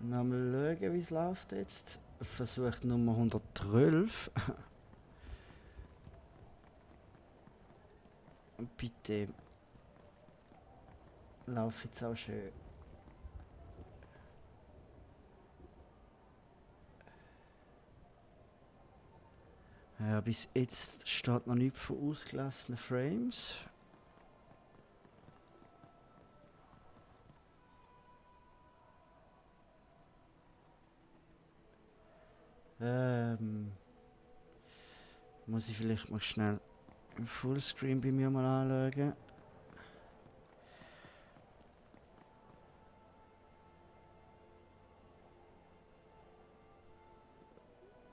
Mal schauen, wie es läuft jetzt. Versucht Nummer 112. Bitte. Lauf jetzt auch schön. Ja, bis jetzt steht noch nichts von ausgelassenen Frames. Muss ich vielleicht mal schnell im Fullscreen bei mir mal anschauen.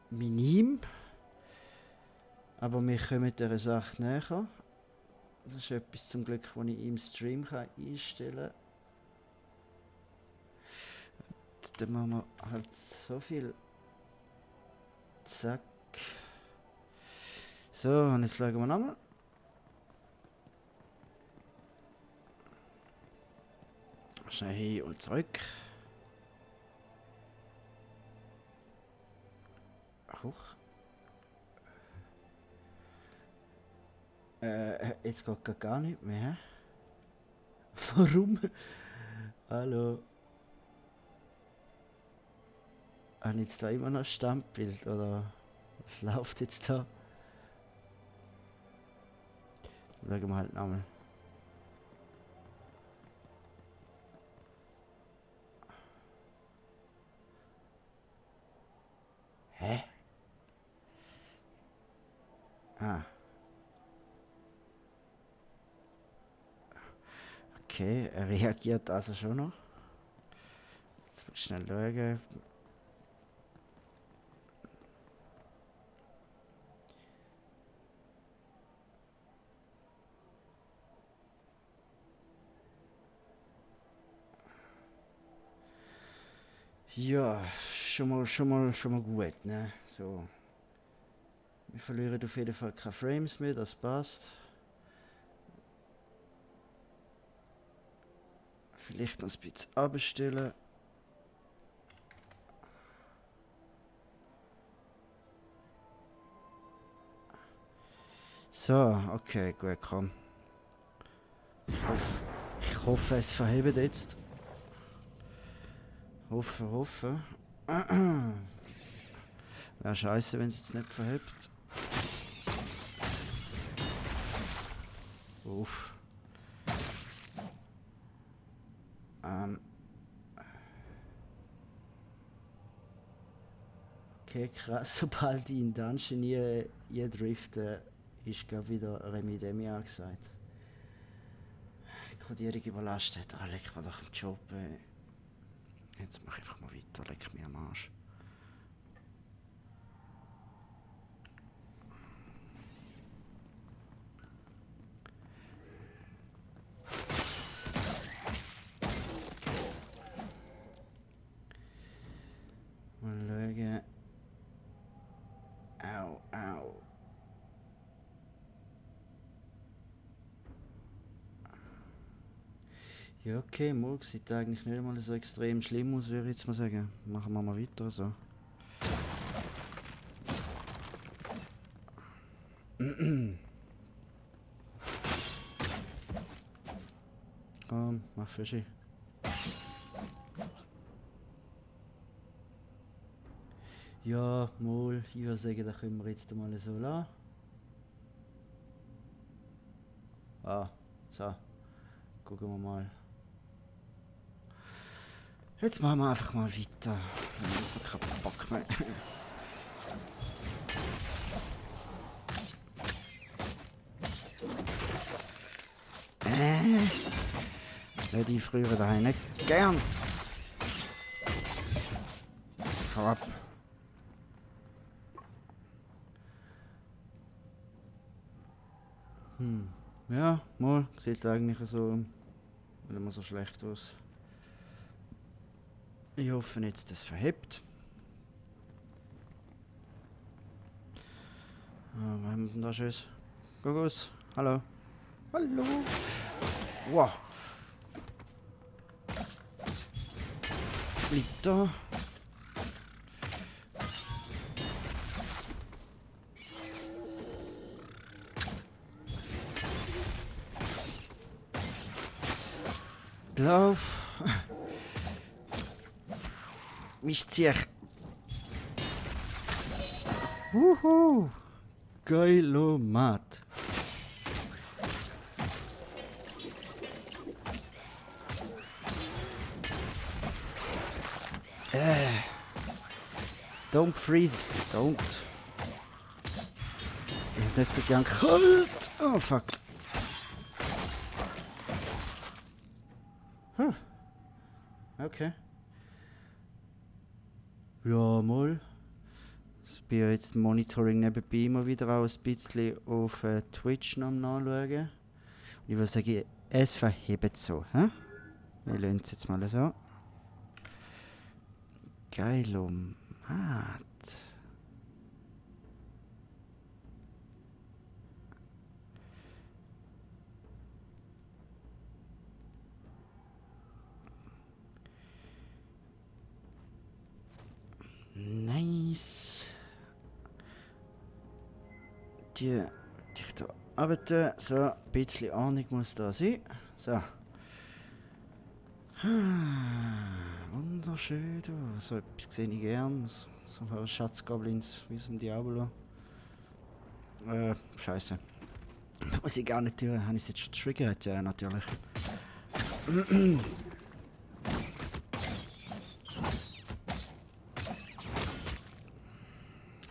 Minim. Aber wir kommen dieser Sache näher. Das ist etwas zum Glück, das ich im Stream einstellen kann. Dann machen wir halt so viel. Zack. So, und jetzt schauen wir nochmal. Schnell hin und zurück. Hoch. Jetzt geht gar nicht mehr. Warum? Hallo. Habe ich jetzt da immer noch ein Standbild oder was läuft jetzt da? Schauen wir halt nochmal. Hä? Ah. Okay, er reagiert also schon noch. Jetzt muss ich schnell schauen. Ja, schon mal gut, ne? So. Wir verlieren auf jeden Fall keine Frames mehr, das passt. Vielleicht noch ein bisschen abstellen. So, okay, gut, komm. Ich hoffe, es verhebt jetzt. Hoffe. Wäre scheiße, wenn es jetzt nicht verhebt. Uff. Okay, krass, sobald ich in Dungeon hier drifte, ist glaube wieder Remi Demi angesagt. Kodierung überlastet, leck mir doch im Job. Jetzt mach ich einfach mal weiter, leck mir am Arsch. Mal schauen. Au. Ja, okay, morgen sieht eigentlich nicht mal so extrem schlimm aus, würde ich jetzt mal sagen. Machen wir mal weiter so. Komm, mach Fischi. Ja, mal, ich würde sagen, da können wir jetzt mal so lassen. Ah, so. Gucken wir mal. Jetzt machen wir einfach mal weiter. Dann ist mir keinen Bock mehr. Hätte ich früher daheim nicht gern. Hau ab. Ja, mal, sieht eigentlich so nicht mehr so schlecht aus. Ich hoffe jetzt, das verhebt. Was haben wir denn da Schönes? Gogos, hallo. Hallo. Wow. Bleib da. Lauf. Mich zieh. Wuhu. Geilomat. Don't freeze. Don't. Ich ist nicht so gern kalt. Oh fuck. Huh. Okay. Ja, mal. Ich bin ja jetzt Monitoring nebenbei immer wieder auch ein bisschen auf Twitch noch am Nachschauen. Und ich würde sagen, es verhebt so. Hä? Wir lassen es jetzt mal so. Geilomat. Nice. Die da arbeiten. So, ein bisschen Ahnung muss da sein. So. Wunderschön. Da. So etwas sehe ich gern. So Schatzgoblins wie es im Diablo. Scheiße. Muss ich gar nicht tun. Habe ich es jetzt schon getriggert? Ja, natürlich.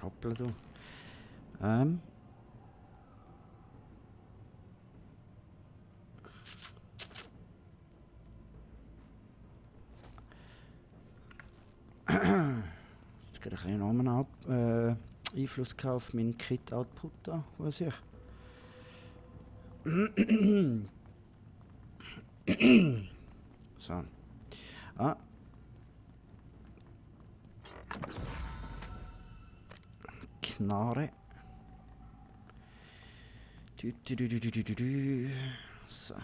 Hoppla du. Jetzt geht ein enormen Einfluss auf meinen Kit-Output da, weiß ich. So. Ah. Knarre. So.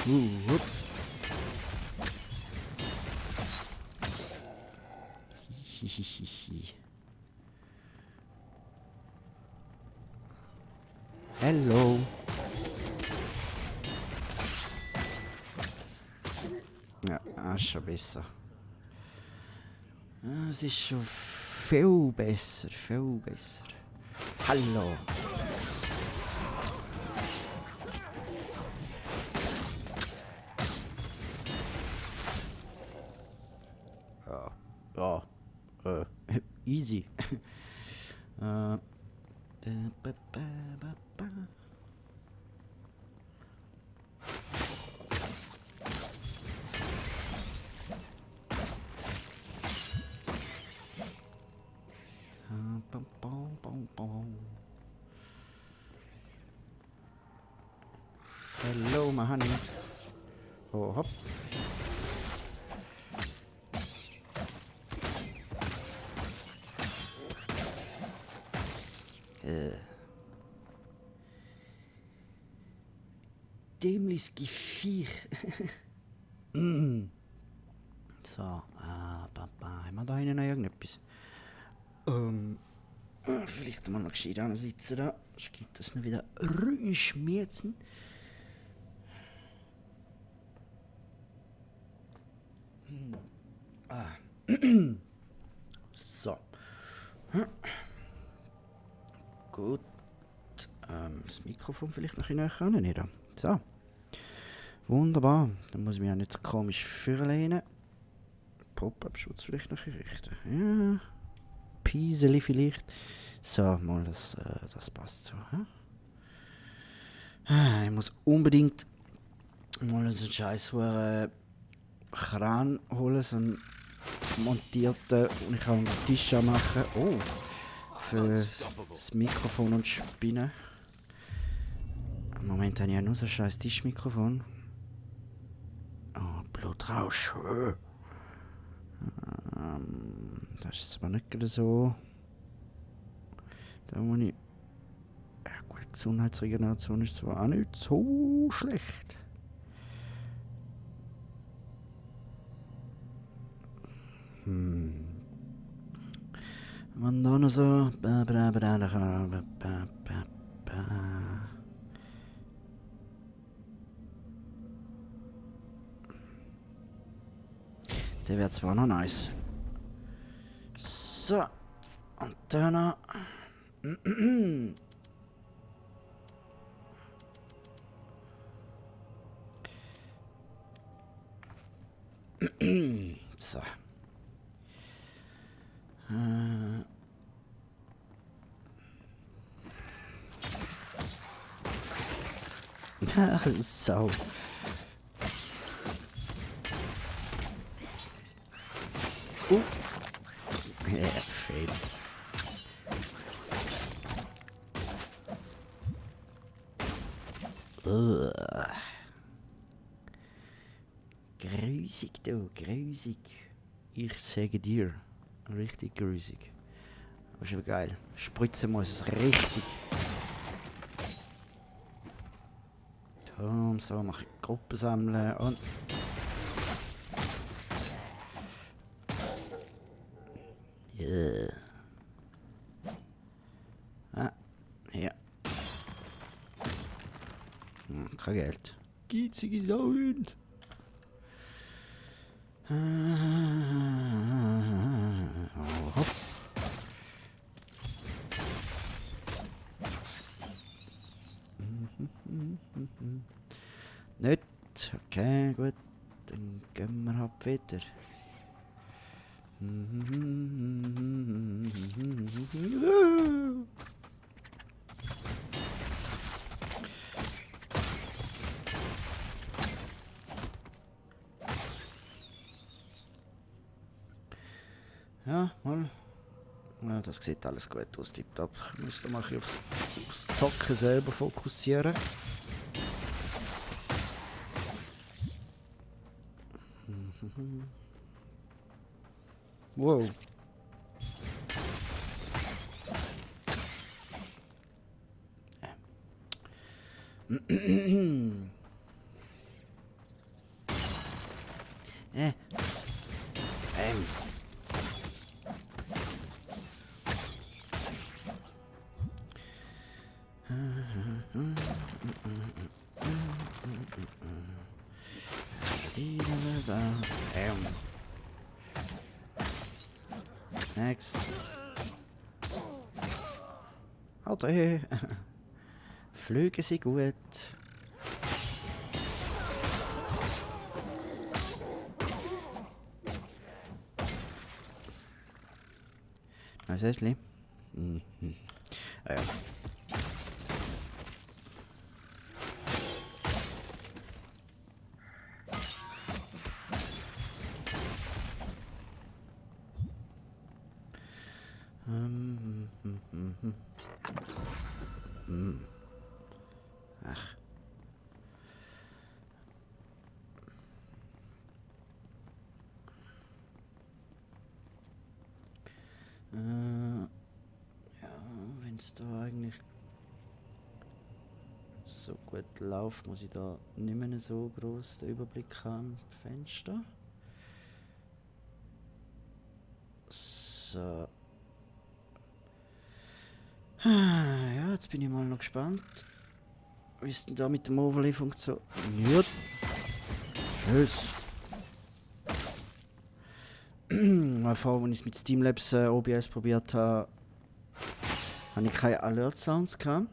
Whoop. Hihihihi. Hello. Ja, ist schon besser. Es ist schon viel besser, viel besser. Hallo. Ja, easy. Hello, my honey. Oh, hopp. Dämliches Geviech. So, Papa, haben wir da hinten noch irgendetwas? Vielleicht mal noch gescheit sitzen da. Sonst gibt es noch wieder Rückenschmerzen. So. Gut. Das Mikrofon vielleicht noch näher ran, nicht? So. Wunderbar. Dann muss ich mich auch nicht so komisch vorlehnen. Pop-up-Schutz vielleicht noch richten. Ja. Pieseli vielleicht. So, mal das passt so. Ich muss unbedingt mal so einen scheiß Kran holen, so einen montierten, und ich kann einen Tisch machen. Oh, für das Mikrofon und Spinnen. Im Moment habe ich ja nur so ein scheiß Tischmikrofon. Oh, Blutrausch. Das ist jetzt aber nicht gerade so. Da muss ich. Ja, gut, Gesundheitsregeneration ist zwar auch nicht so schlecht. Und dann noch so. Der wäre zwar noch nice. So. Und dann noch. So. Sau. Ja, fail. Grusig, du, grusig. Ich sage dir, richtig grusig. Aber ist aber geil. Spritzen muss es richtig. So, mache ich Gruppen sammeln und. Yeah. Ah, ja. Kein Geld. Geizige Sound. Hopp. Nicht. Okay, gut. Dann gehen wir halt wieder. Ja, mal. Ja, das sieht alles gut aus, tipptopp. Ich müsste mal aufs Zocken selber fokussieren. Wow. Next. Alter. Flüge sie gut. Was ist das? Ah, ja. Ach. Ja, wenn es da eigentlich so gut läuft, muss ich da nicht mehr so groß den Überblick haben im Fenster. So. Ja, jetzt bin ich mal noch gespannt, wie es denn da mit dem Overlay funktioniert. Tschüss. Mal vor, als ich es mit Streamlabs OBS probiert habe, habe ich keine Alert-Sounds gehabt.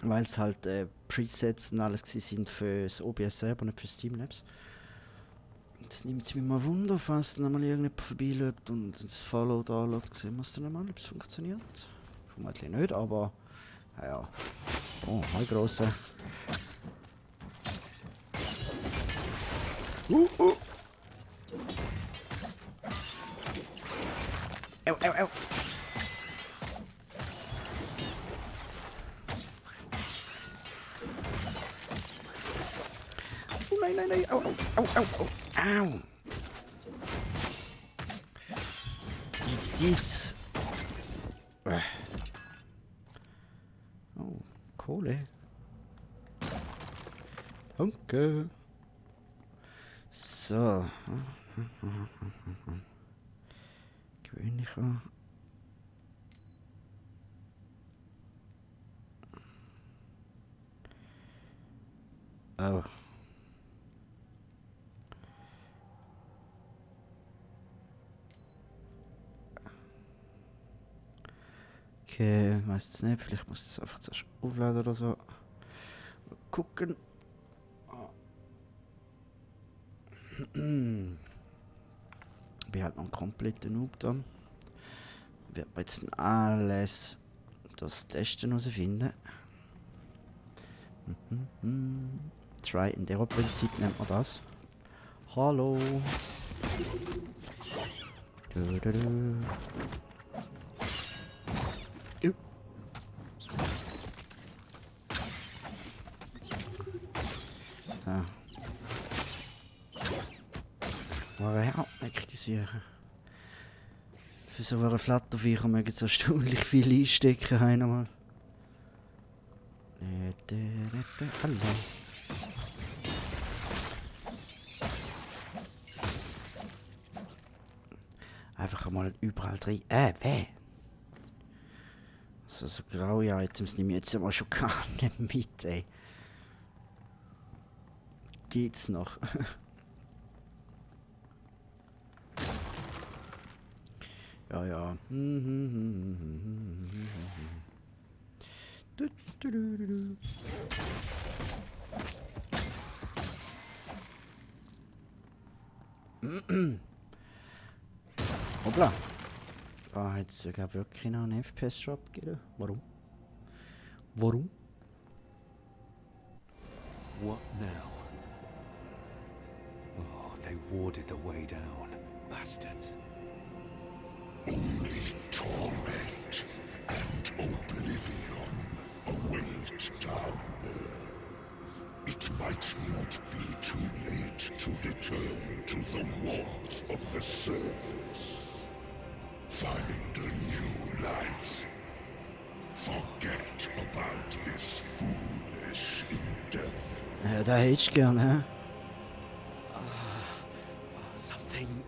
Weil es halt Presets und alles sind für das OBS selber, nicht für Streamlabs. Jetzt nimmt es mich mal Wunder, falls dann mal irgendjemand vorbeiläuft und das Follow da lässt, sehen wir es dann mal, ob es funktioniert. Vermutlich nicht, aber ja. Oh, hi Grosse. Au, au, au. Oh nein, nein, nein. Au, au, au, au, au. Au. Jetzt dies. Oh, Kohle. Danke. So. Gewöhnlicher. Oh. Okay, weiß es nicht. Vielleicht muss ich es einfach zuerst aufladen oder so. Mal gucken. Ich bin halt noch ein kompletter Noob dann. Wird man jetzt alles das Testen herausfinden. Try in der Prinzip nennt man das. Hallo. Du, du, du. Ja. Aber ja, ich kritisiere. Für so eine Flatterviecher mögen so erstaunlich viel einstecken. Einmal. Hallo. Einfach einmal überall drin. Weh. So graue Items nehme ich jetzt aber schon gar nicht mit, ey. Geht's noch? Ja, ja. Hoppla. Ah, jetzt gab wirklich noch einen FPS-Drop gegeben. Warum? Warum? What now? Oh, they warded the way down. Bastards. Only torment and oblivion await down there. It might not be too late to return to the warmth of the surface. Find a new life. Forget about this foolish endeavor. Ja, da hättest du gern, hä? Something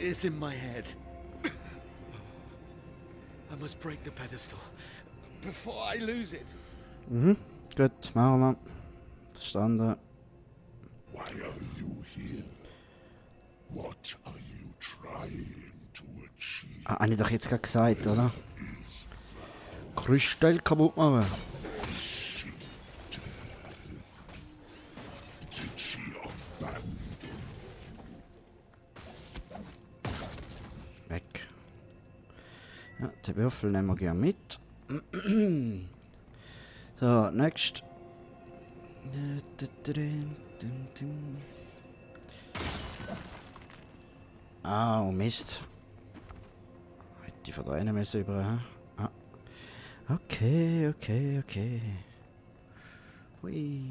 is in my head. I must break the pedestal before I lose it. Mhm, gut, machen wir. Verstanden. Why are you here? What are you trying to achieve? Ah, habe ich doch jetzt gerade gesagt, oder? Kristall kaputt machen. Did she abandon? Weg. Ja, den Würfel nehmen wir gerne mit. So, next. Ah, oh Mist. Hätte ich von da einen müssen über. Hä? Ah. Okay, okay, okay. Hui.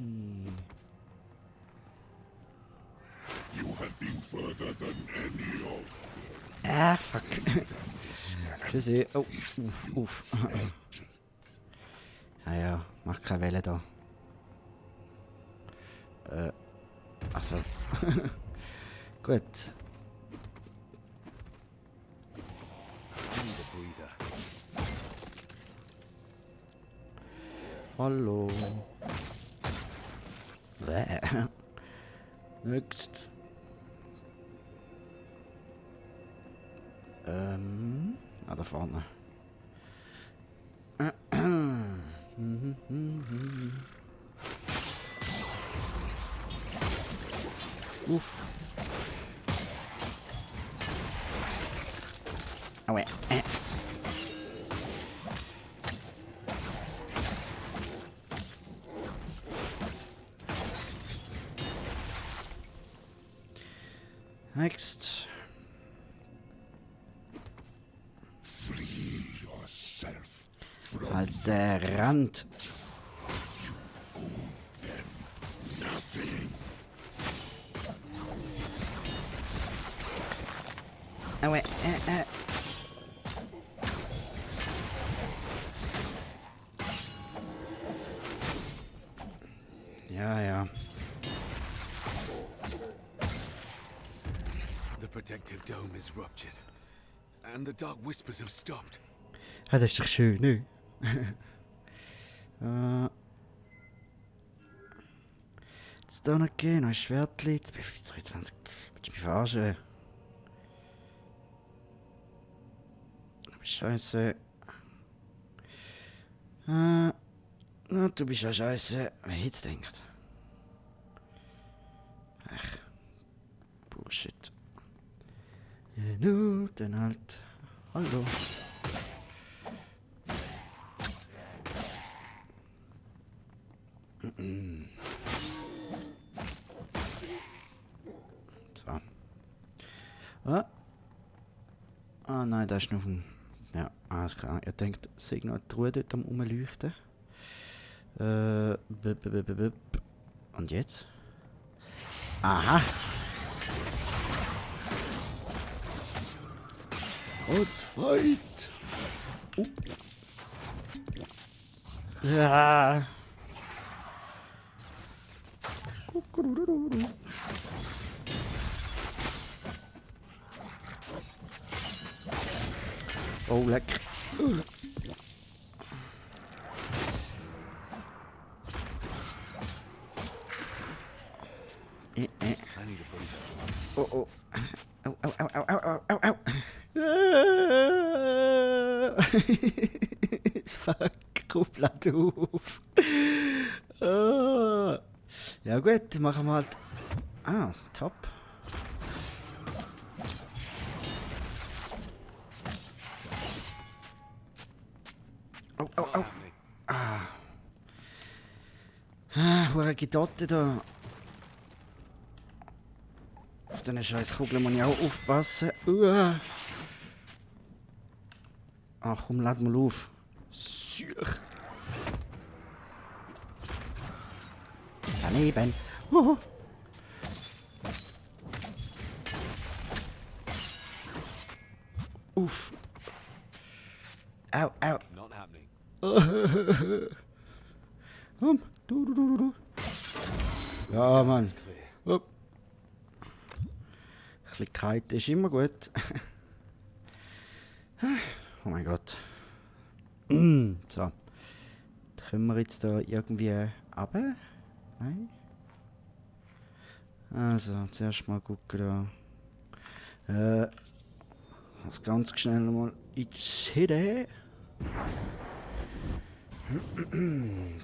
You have been further than any of Ah, fuck. Tschüssi. Oh, uff. Ja, ja, mach keine Welle da. Ach so. Gut. Need a breather. Hallo. Bäh. Next. Da vorne. Uff. Aue. Next. flee yourself from Halt der Rand. nothing. Aue. Ja, ja. protective dome is ruptured, and the dark whispers have stopped. Ah, das ist doch schön, ne? Jetzt da noch gehen, noch ein Schwertli. Jetzt bin ich 23. Willst du mich verarschen? Scheiße. Na, du bist ja scheiße. Wer hätte es gedacht? Ach. Bullshit. Ja, nu, dann halt. Hallo. So. Ah nein, das ist nur vom... Ja, alles klar. Ihr denkt, es sei noch die Ruhe dort am Rumleuchten. Und jetzt? Aha! Fight! Ja! Oh, leck. I need a breather. Oh, oh. Au, au, au, au, au, au, au. Fuck, Kupplat auf. Ja gut, machen wir halt... Ah, top. Oh, oh, oh. Hure Gidotte da. Auf diesen scheiß Kugeln muss ich auch aufpassen. Ach komm, lad mal auf. Süch. Daneben. Uff. Au, au. Not happening. Du. Ja, Mann. Clear. Ein bisschen kalt ist immer gut. Oh mein Gott. So. Können wir jetzt da irgendwie runter? Nein? Also, zuerst mal gucken da. Das ganz schnell mal ins Hidden.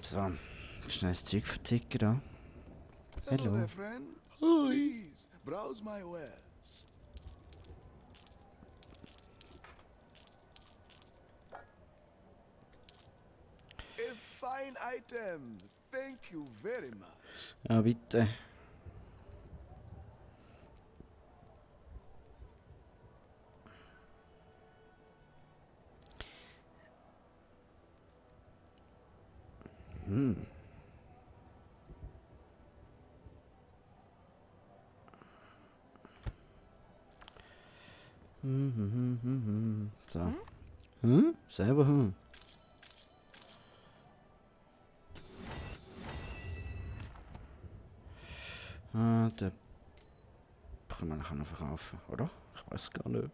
So. Schnell das Zeug verticken da. Hello Hello. there, friend. Please, browse my wares. A fine item. Thank you very much. Ja, bitte. So. Selber, den können wir nachher noch verkaufen, oder? Ich weiß gar nicht.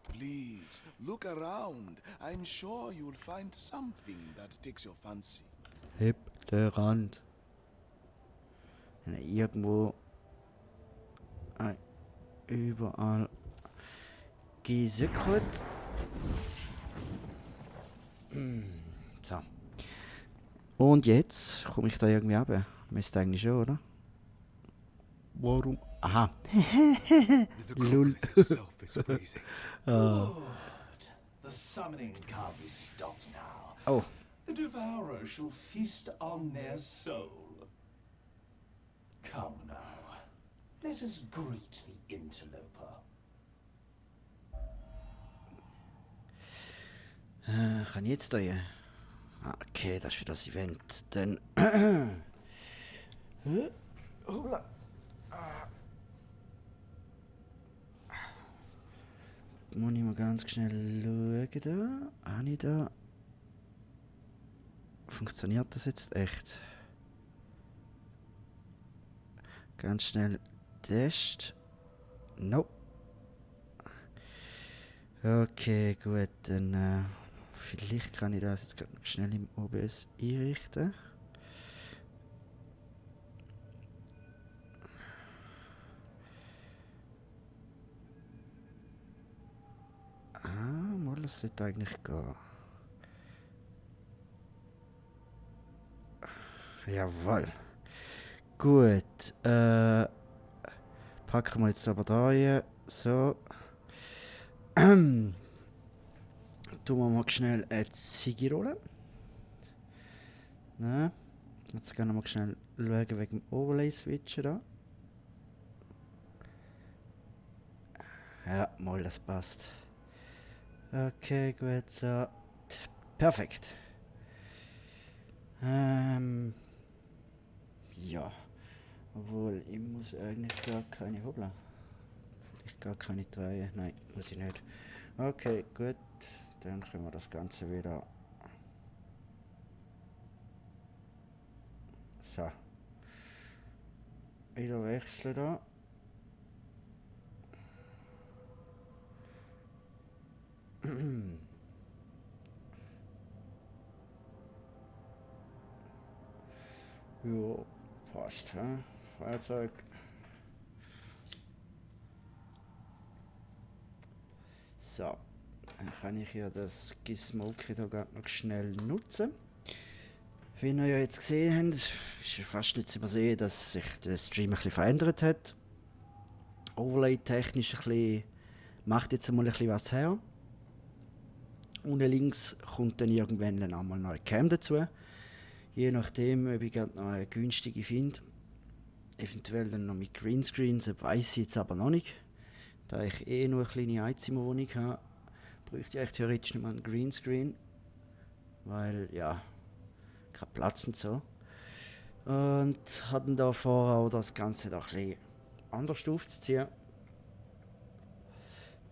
Please, look around. I'm sure you'll find something that takes your fancy. Heb den Rand. Wenn er irgendwo überall gesückelt. So. Und jetzt komme ich da irgendwie runter. Müsste eigentlich schon, oder? Warum? Aha. The Lul. necropolis itself is freezing. Good. The summoning can't be stopped now. Oh. The devourer shall feast on their soul. Come now, let us greet the interloper. Kann ich jetzt da hier? Ah, okay, das ist wieder das Event. Dann. Hoppla. Muss ich mal ganz schnell schauen da. Habe ich da. Funktioniert das jetzt echt? Ganz schnell Test. Nope. Okay, gut, dann vielleicht kann ich das jetzt gerade noch schnell im OBS einrichten. Mal, das sollte eigentlich gehen. Jawohl. Gut, packen wir jetzt aber da rein. So. Tun wir mal schnell eine Ziege rollen. Ne? Jetzt gehen wir mal schnell schauen wegen dem Overlay-Switchen da. Ja, mal, das passt. Okay, gut, so. Perfekt. Ja. Obwohl, ich muss eigentlich gar keine, hoppla. Ich gar keine drehen. Nein, muss ich nicht. Okay, gut. Dann können wir das Ganze wieder. So. Wieder wechseln da. Jo, passt, hä? Fahrzeug. So, dann kann ich ja das Gizmoki da gerade noch schnell nutzen. Wie ihr ja jetzt gesehen habt, ist fast nicht zu übersehen, dass sich der Stream ein bisschen verändert hat. Overlay-technisch ein bisschen, macht jetzt einmal ein bisschen was her. Unten links kommt dann irgendwann dann einmal noch eine Cam dazu. Je nachdem, ob ich gerade noch eine günstige finde. Eventuell dann noch mit Greenscreens, das weiss ich jetzt aber noch nicht. Da ich nur eine kleine Einzimmerwohnung habe, bräuchte ich theoretisch nicht mal einen Greenscreen. Weil, ja, kein Platz und so. Und hatten da vor, auch das Ganze da ein bisschen anders aufzuziehen.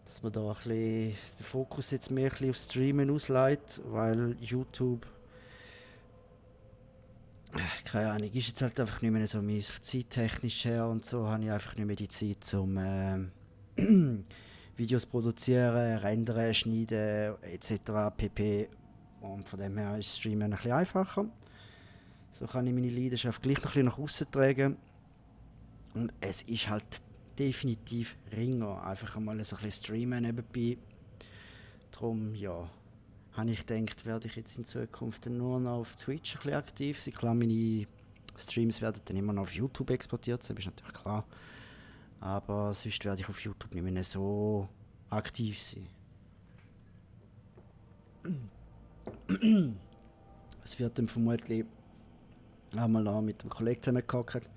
Dass man da ein bisschen den Fokus jetzt mehr ein bisschen auf Streamen ausleitet, weil YouTube, keine Ahnung, ist jetzt halt einfach nicht mehr so mein zeittechnisch her und so, habe ich einfach nicht mehr die Zeit zum Videos produzieren, rendern, schneiden etc. pp. Und von dem her ist Streamen ein bisschen einfacher. So kann ich meine Leidenschaft gleich noch ein bisschen nach außen tragen. Und es ist halt definitiv ringer, einfach einmal so ein bisschen streamen nebenbei. Darum, ja, habe ich gedacht, werde ich jetzt in Zukunft nur noch auf Twitch ein bisschen aktiv sein. Klar, meine Streams werden dann immer noch auf YouTube exportiert, das ist natürlich klar. Aber sonst werde ich auf YouTube nicht mehr so aktiv sein. Es wird dann vermutlich einmal noch mit einem Kollegen zusammengehockt,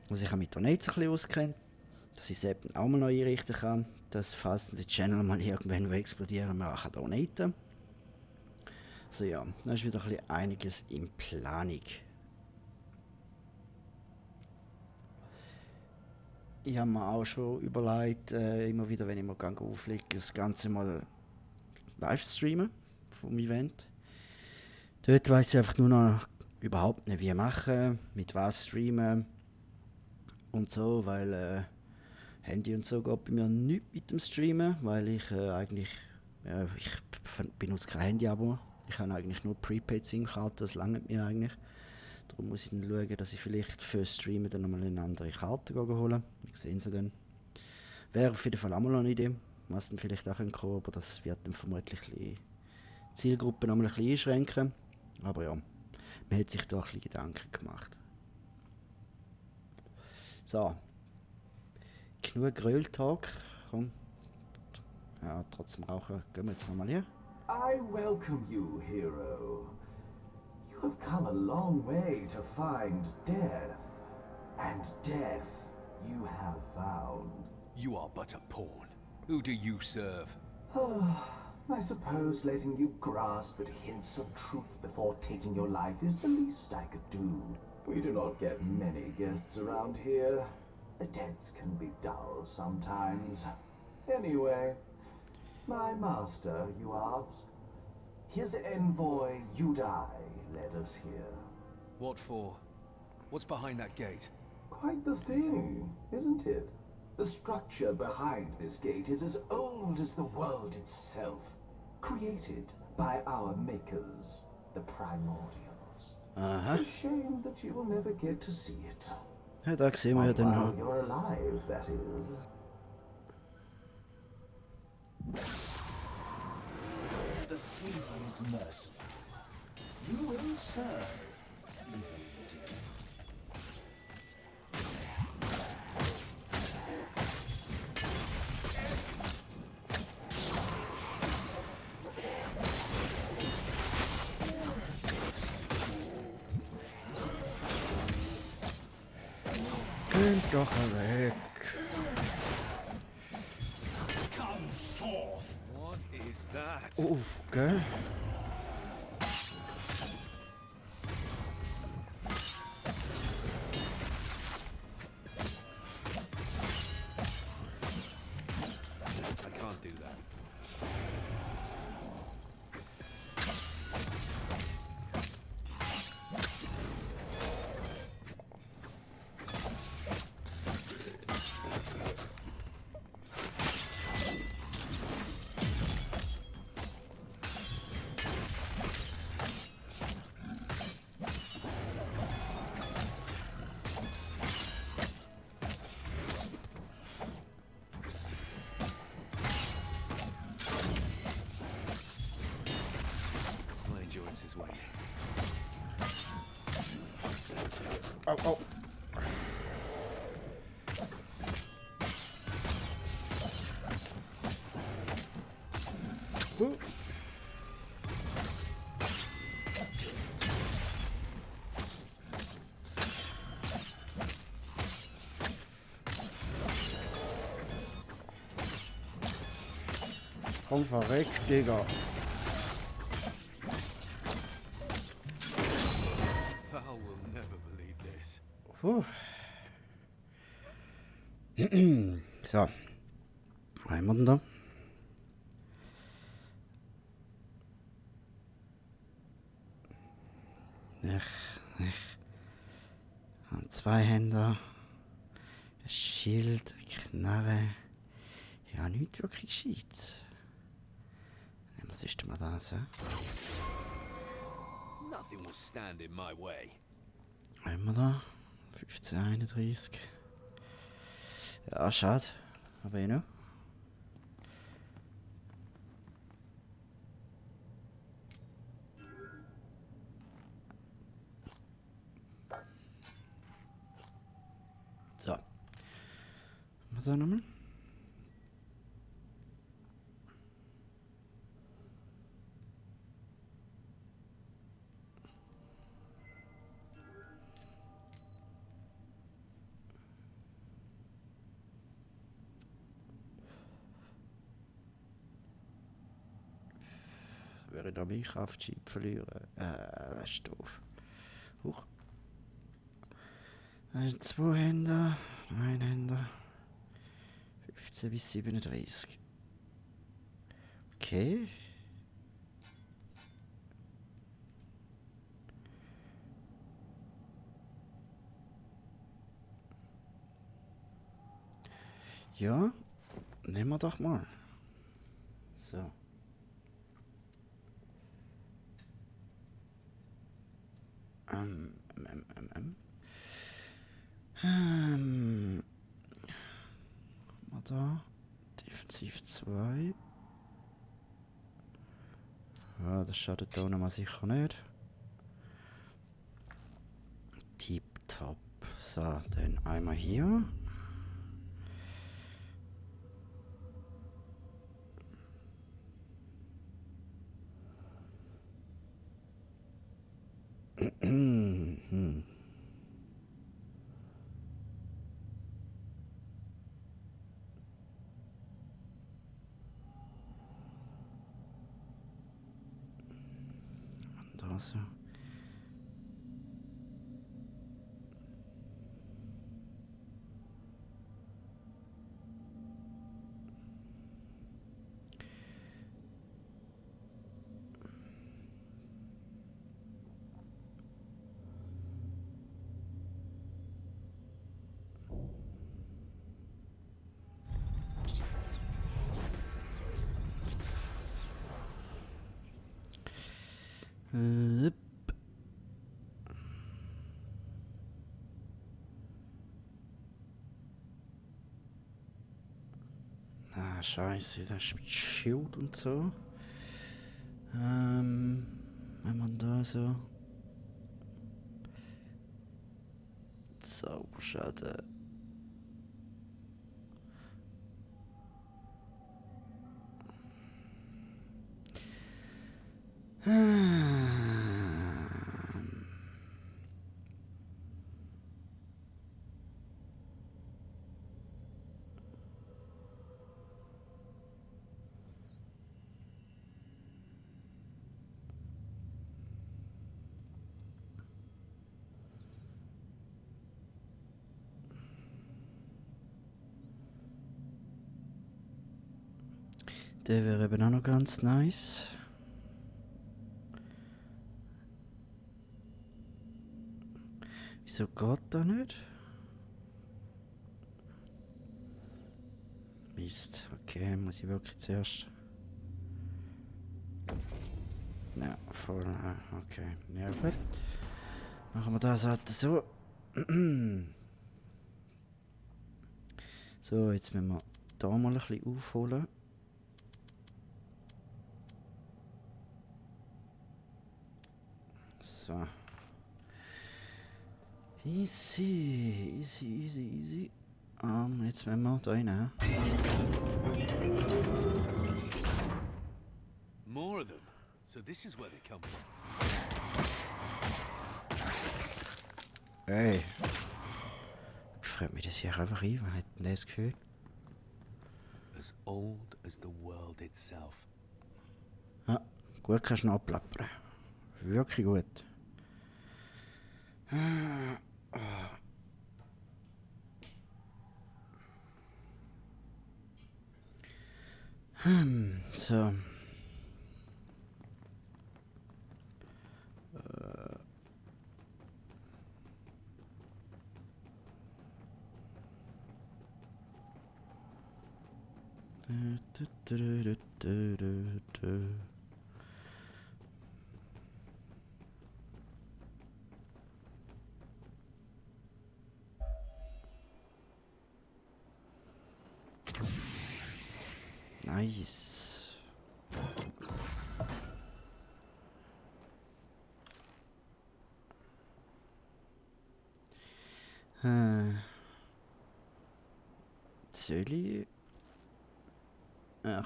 der sich auch mit Donates ein bisschen auskennt, dass ich es eben auch mal noch einrichten kann, dass falls der Channel mal irgendwann explodieren, wir auch donaten. Also ja, da ist wieder ein bisschen einiges in Planung. Ich habe mir auch schon überlegt, immer wieder, wenn ich mal auflege, das Ganze mal live streamen vom Event. Dort weiss ich einfach nur noch überhaupt nicht, wie machen, mit was streamen und so, weil Handy und so geht bei mir nicht mit dem Streamen, weil ich eigentlich, ich benutze kein Handy-Abo. Ich habe eigentlich nur Prepaid-SIM-Karte, das langt mir eigentlich. Darum muss ich dann schauen, dass ich vielleicht für Streamen dann nochmal eine andere Karte holen. Wir sehen sie dann. Wäre auf jeden Fall auch mal eine Idee, was dann vielleicht auch kommen kann, aber das wird dann vermutlich die Zielgruppe nochmal ein bisschen einschränken. Aber ja, man hat sich da ein bisschen Gedanken gemacht. So. Genug Gröll-Talk. Komm. Ja, trotzdem rauchen. Gehen wir jetzt nochmal hier. I welcome you, hero. You have come a long way to find death. And death you have found. You are but a pawn. Who do you serve? I suppose letting you grasp at hints of truth before taking your life is the least I could do. We do not get many guests around here. The debts can be dull sometimes. Anyway, my master, you ask? His envoy, Yudai, led us here. What for? What's behind that gate? Quite the thing, isn't it? The structure behind this gate is as old as the world itself, created by our makers, the Primordials. Aha. A shame that you will never get to see it. Ja, da sehen wir ja dann While noch. you're alive, that is. The sleeper is merciful. You will serve. Geht doch weg. What is that? Uff, gell? I can't do that. My endurance is waning. Au, au. Komm, verreck, Digga. Val will never believe this. Puh. So. Was haben wir denn da? Ein Zweihänder. Ein Schild, eine Knarre. Ja, nichts wirklich Gescheites. Was ist denn mal das, hä? Nothing will stand in my way. Was haben wir da? 1531. Ja, schade. Aber noch. So. Was da nochmal? Wäre da mein Kraftschip verlieren. Das ist doof. Huch. Ein Zweihänder, ein Händer. 15 bis 37. Okay. Ja, nehmen wir doch mal. So. Da. Defensiv 2. Ja, das schadet da nochmal sicher nicht. Tipptopp. So, dann einmal hier. Da so. Ah, scheiße, das ist mit Schild und so. Wenn man da so... Zauberschaden. Der wäre eben auch noch ganz nice. Wieso geht das nicht? Mist. Okay, muss ich wirklich zuerst... Ja, voll. Okay. Ja, gut. Machen wir das halt so. So, jetzt müssen wir da mal ein bisschen aufholen. So. Easy, easy, easy, easy. Jetzt wollen wir da rein. More of them. So this is where they come from. Hey. Freut mich das hier einfach rein. Wer hat denn das Gefühl? As old as the world itself. Ja, gut kannst du noch abplappern. Wirklich gut. So. Nice. Soll ich?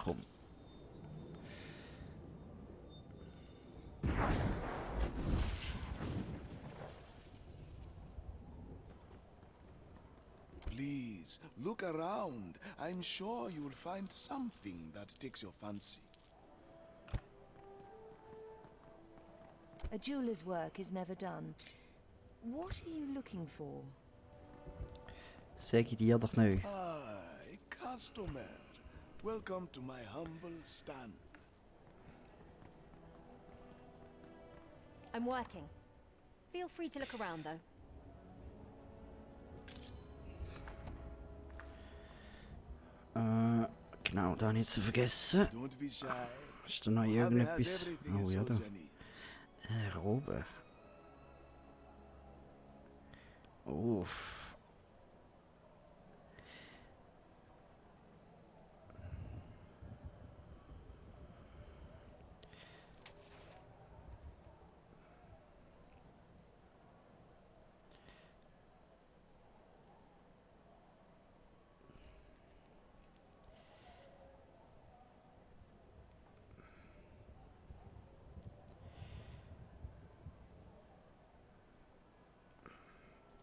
Komm. Please, look around. I'm sure you'll find something that takes your fancy. A jeweler's work is never done. What are you looking for? Sag ich dir doch nicht. A customer. Welcome to my humble stand. I'm working. Feel free to look around, though. Genau, da nicht zu vergessen. Don't be shy. Ist da noch Mojave has irgendetwas? everything Oh a ja, da. soldier needs. Oben. Uff.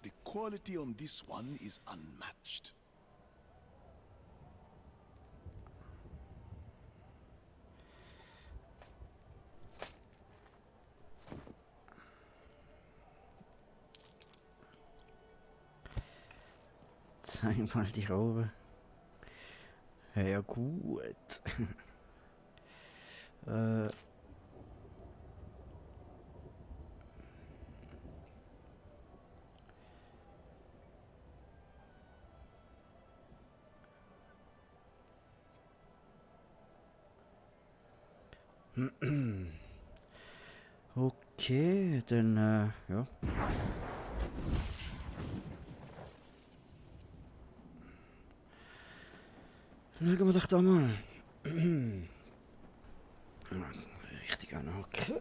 The quality on this one is unmatched. Zeig mal die Robe. Ja, gut. Okay, dann, ja. Schauen wir doch da mal. Richtig anhocken.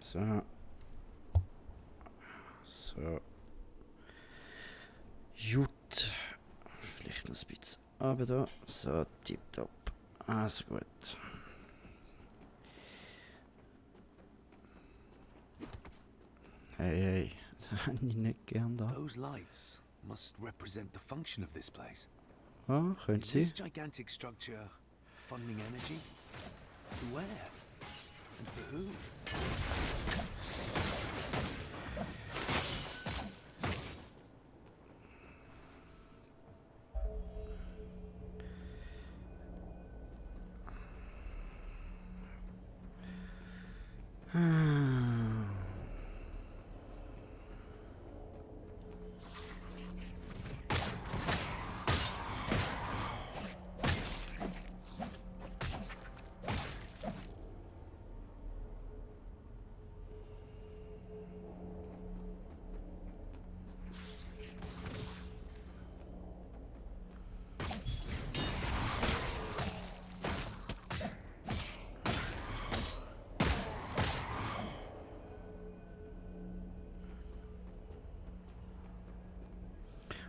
So. So. Gut. Vielleicht noch ein bisschen runter da. So, tipptopp. Also gut. Hey, hey. Das habe ich nicht gern da. Those lights must represent the function of this place. Ah, könnte Is sie. this gigantic structure funding energy? To where? And for who?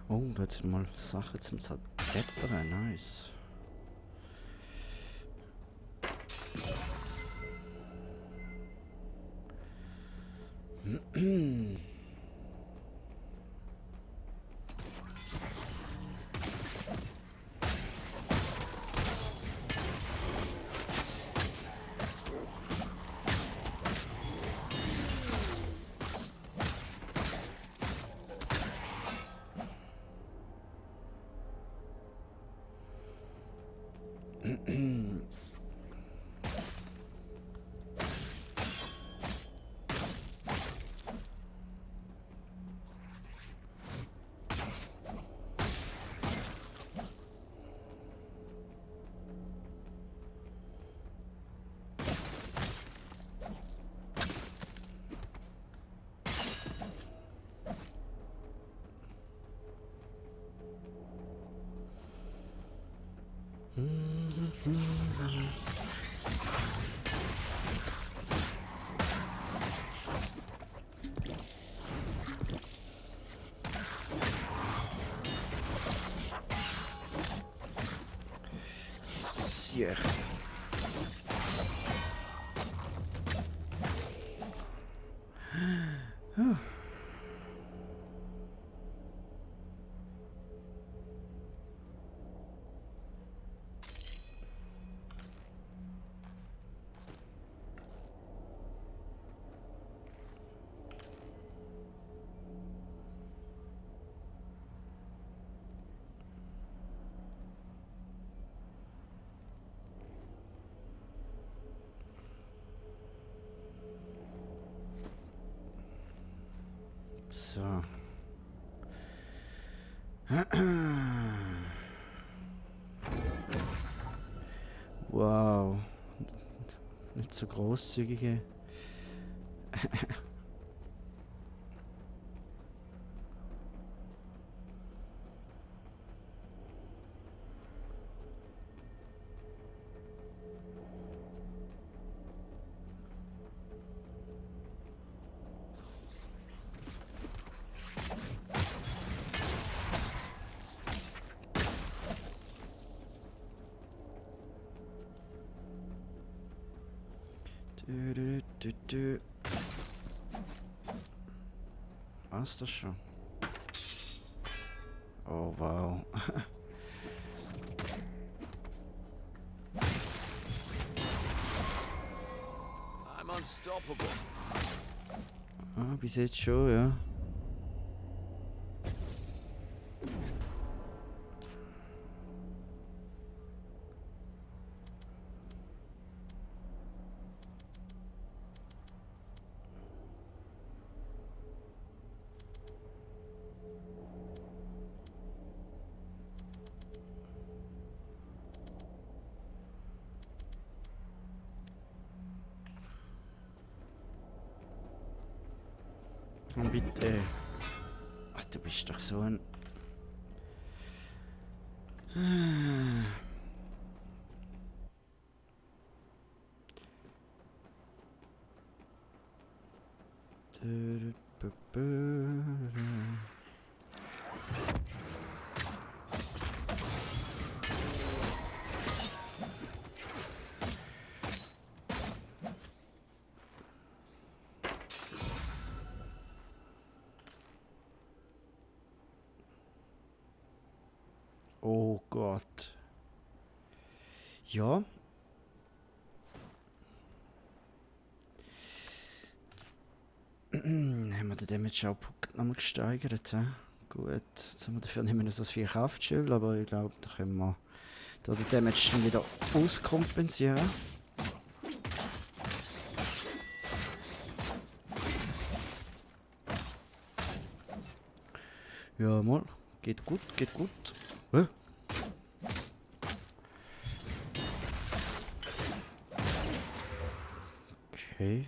Oh, da hat mal Sachen zum Zerdeppern. Nice. Sicher. So. Wow. Nicht so großzügige. Du. War's das schon? Oh wow. I'm unstoppable. Ah, bis jetzt schon, ja. Und bitte. Ach, du bist doch so ein. Oh Gott. Ja. Haben wir den Damage Output nochmal gesteigert, hä? Gut, jetzt haben wir dafür nicht mehr so viel Kraftschild, aber ich glaube, da können wir da den Damage dann wieder auskompensieren. Ja, mal. Geht gut, geht gut. Okay.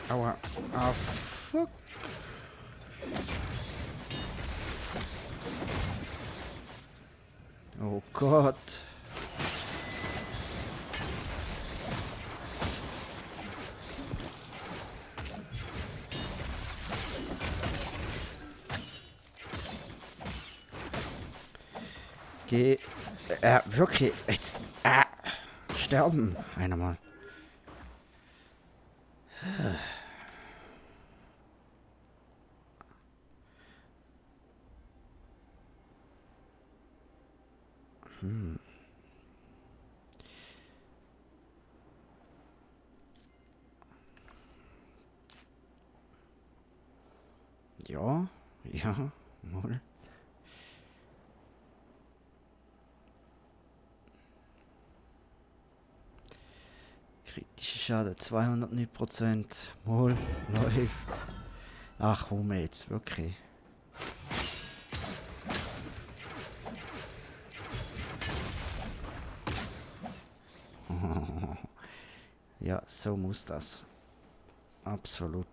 Aua. Ah, fuck. Oh Gott. Geh. Wirklich. Jetzt. Sterben. Einer mal. Ja. Ja. Mal. Kritischer Schaden 209%. Mal. Läuft. Ach komm jetzt. Wirklich. Ja, so muss das. Absolut.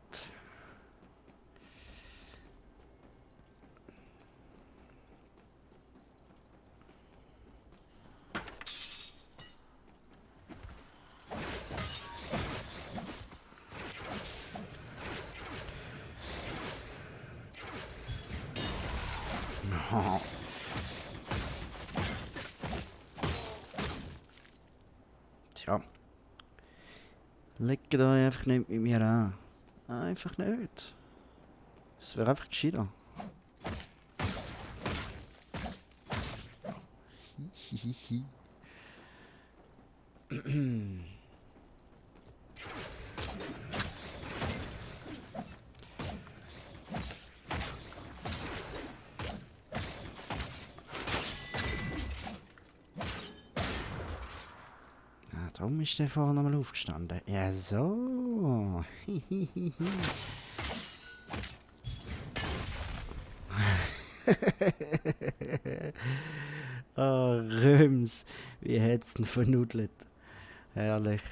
Tja. Legt euch einfach nicht mit mir an. Einfach nicht. Das wäre einfach gescheiter. Hihihi. Darum ist der vorher nochmal aufgestanden. Ja, so. Oh, Röms. Wie hätt's denn vernudelt? Herrlich.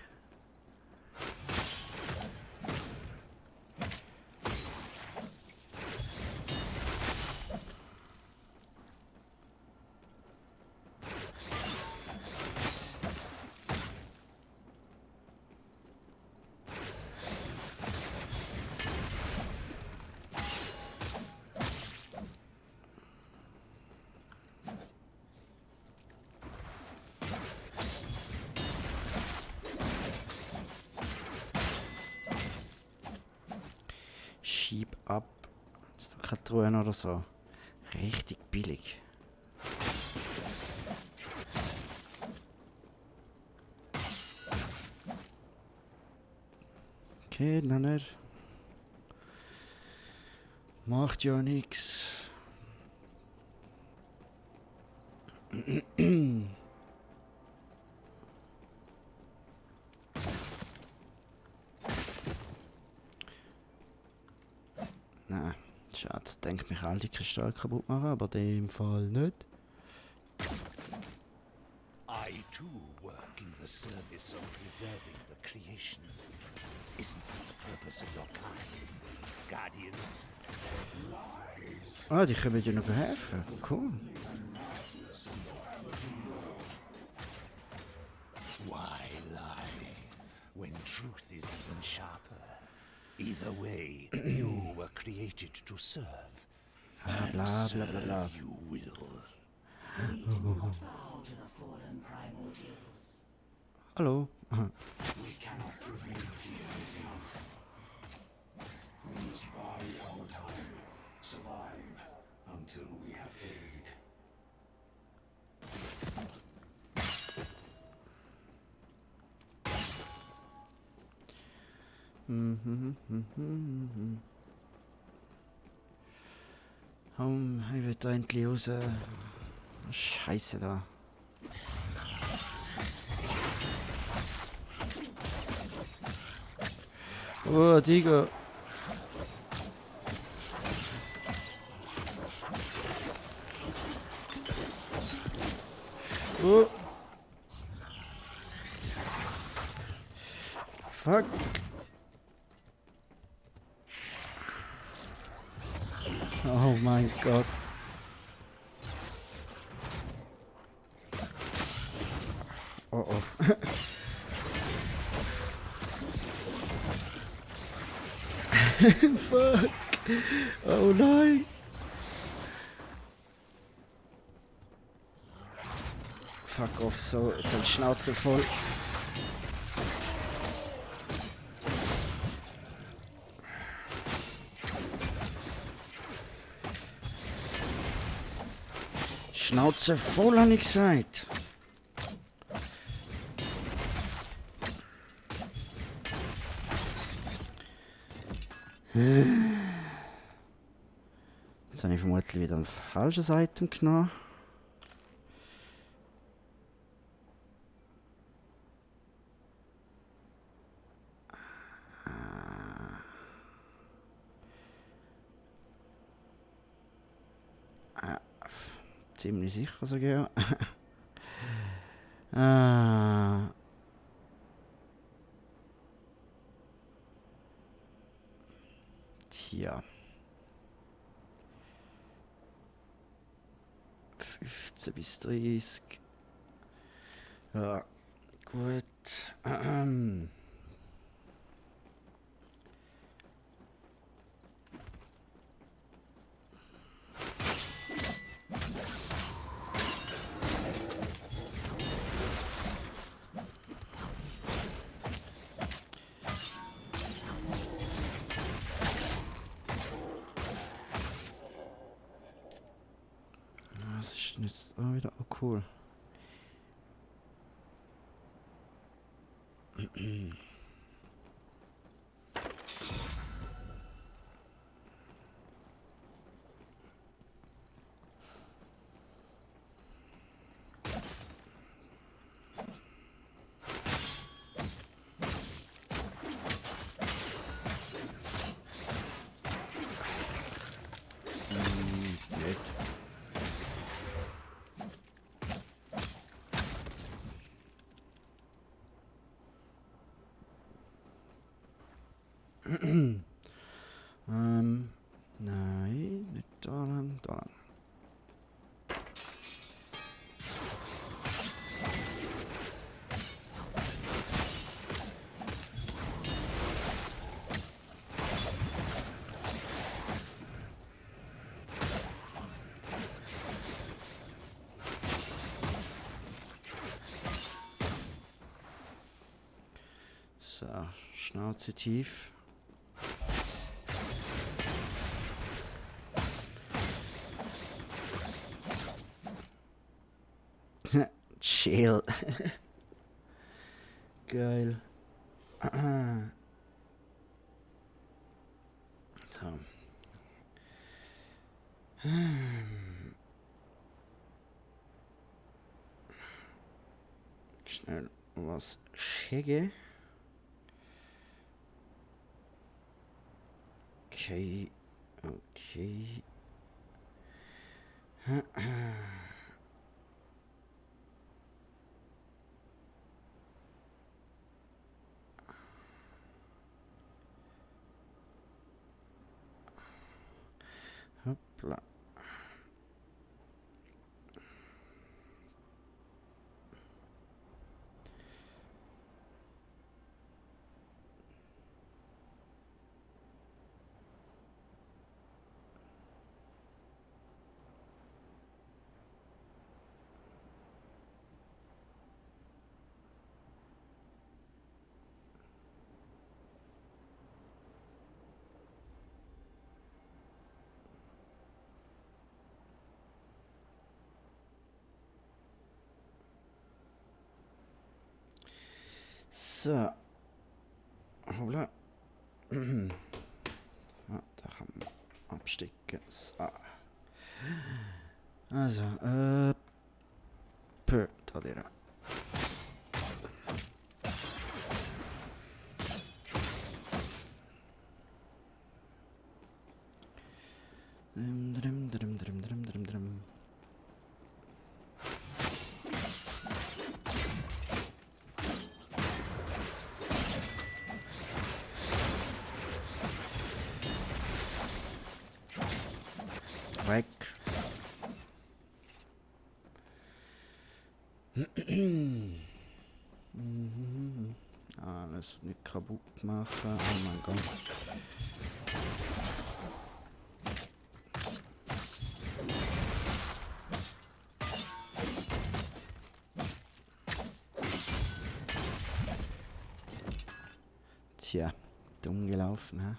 Schieb ab. Ist doch keine Truhe oder so. Richtig billig. Okay, noch nicht. Macht ja nix. Nein, Schatz, denkt mich all die Kristalle kaputt machen, aber in dem Fall nicht. I too work in the service of preserving the creation. Isn't that the purpose of your kind, guardians? Ah, die können dir noch helfen. Cool. Why lie when truth is even sharper? Either way, you were created to serve. Bla bla bla bla bla. Serve you will. Bow to the fallen primordials. Hallo. Aha. We cannot prevail here, Zeus. We must bide our time, survive until we have aid. Ich will da endlich raus. Scheiße da. Oh, Digga. Oh. Fuck. Oh mein Gott. Oh oh. Fuck. Oh nein. Fuck off, so die Schnauze voll. Schnauze voll, habe ich gesagt. Jetzt habe ich vermutlich wieder ein falsches Item genommen. Ziemlich sicher sogar. Tja. 15 bis 30. Ja, gut. Was ist denn jetzt wieder? Oh, cool. Nicht. Nein, nicht da lang, da lang. So, Schnauze tief. Chill. Geil. So. Schnell was schicken. Okay. Okay. Hoppla. So. Hoppla. Ah, da kann man abstecken. So. Also, da der. Drum. Weg. Alles nicht kaputt machen. Oh mein Gott. Tja, dumm gelaufen, hä?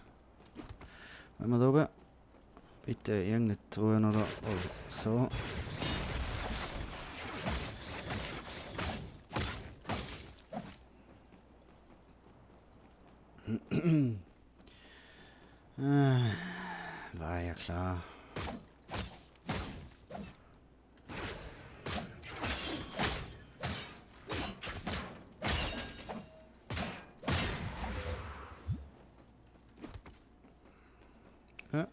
Wenn wir da oben bitte irgendeine Truhe oder so. War ja klar. Ja.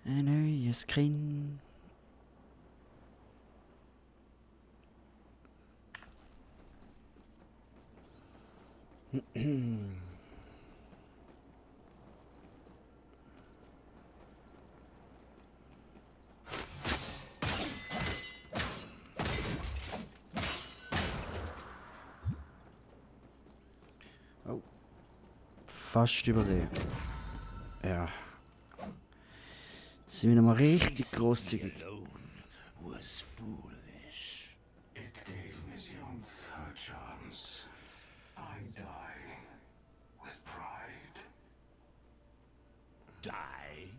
Ein neues Kind. Oh. Fast übersehen. Ja. Sind wir nochmal richtig großzügig. Alone was foolish. It gave Miss Younts her chance. I die with pride. Die?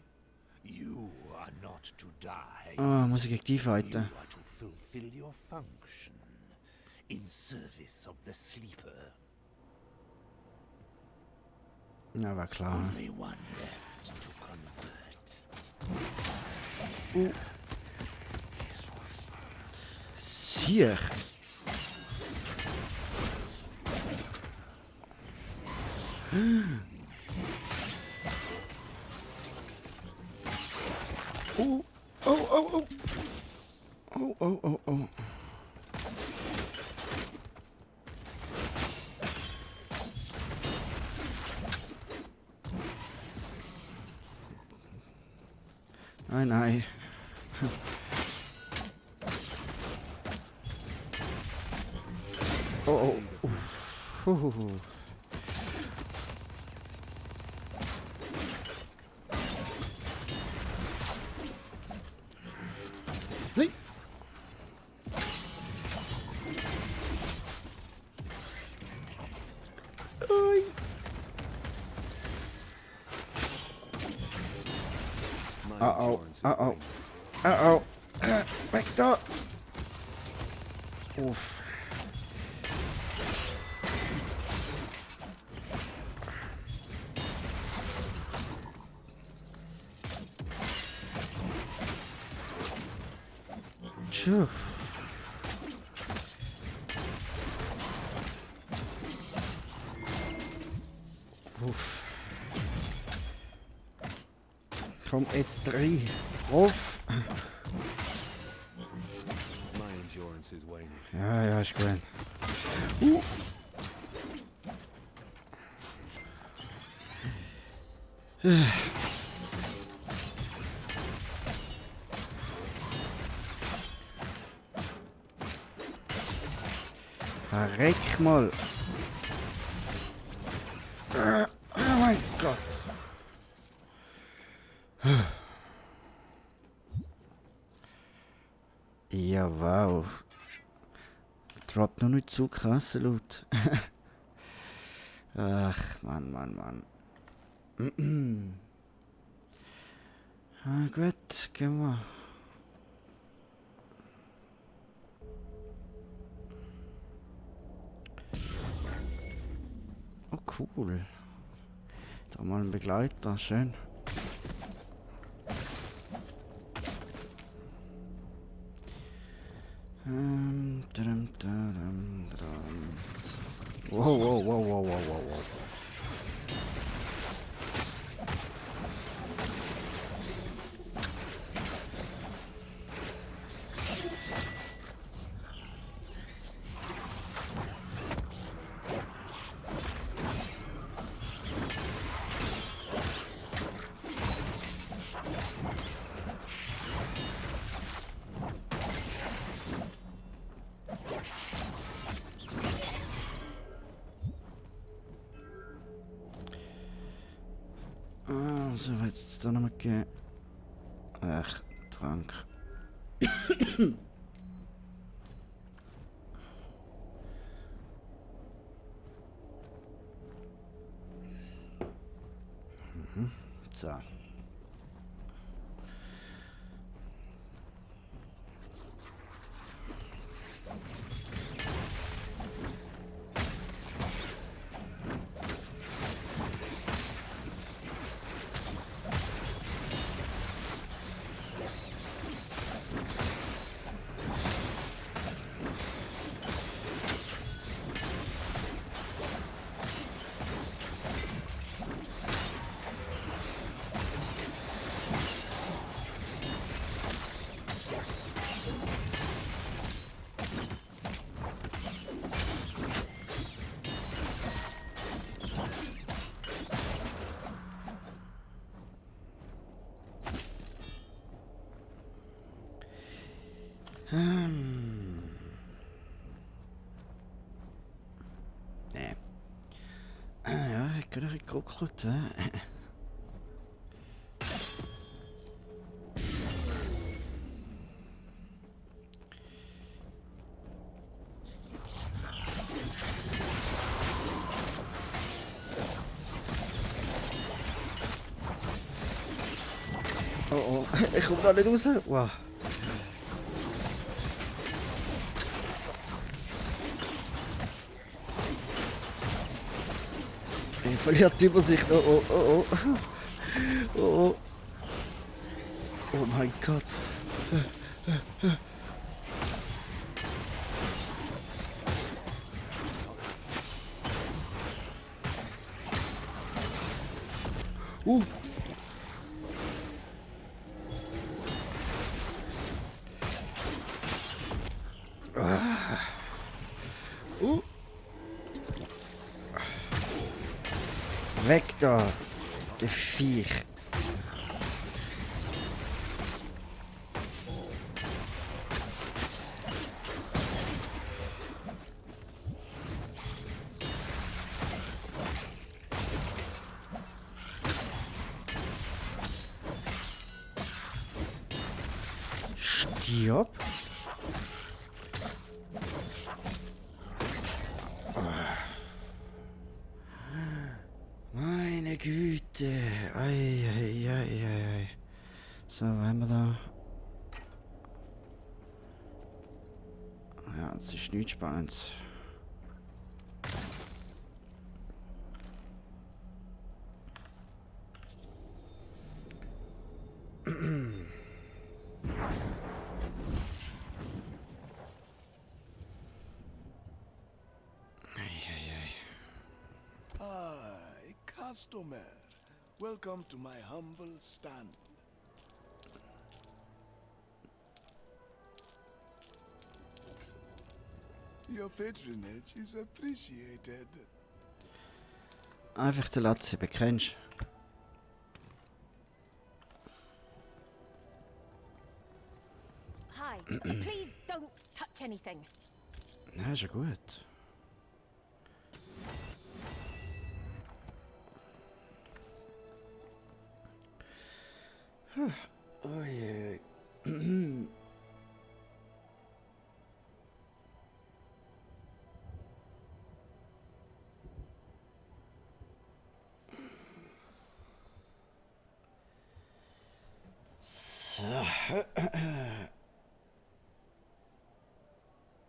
You are not to die. Ah, muss ich gegen die You fighten? are to fulfill your function in service of the sleeper. Na, war klar. Only one left to convert. Siech. Oh, oh, oh, oh. Oh, oh, oh, oh. Nein, nein. Oh, oh. Uff. Nein. Ui. Uh-oh. Uh-oh. Uh-oh. Weg da. Uff. Tschüss. Uff. Komm, jetzt rein. Rauf. My endurance is waning. Ja, ist gut. Verreck mal. Oh mein Gott. Ja, wow. Droppt noch nicht zu krass laut. Ach, Mann. Ah, gut, gehen wir. Oh, cool. Da mal ein Begleiter, schön. Wow. So, jetzt es da nochmal gegeben. Ach, Trank. So. Nee. Ja, ik kan er ook goed, hè. Oh, ik kom daar niet raus. Wow. Ich verliere die Übersicht. Oh. Oh mein Gott. Weg da, de Viech. Stirb. Meine Güte. Ei. So, was haben wir da? Ja, das ist nichts Spannendes. Ah, a customer. Welcome to my humble stand. Your patronage is appreciated. Einfach den Latzi, bekennst. Hi. Please don't touch anything. Ja, ist ja gut. Oh je. So.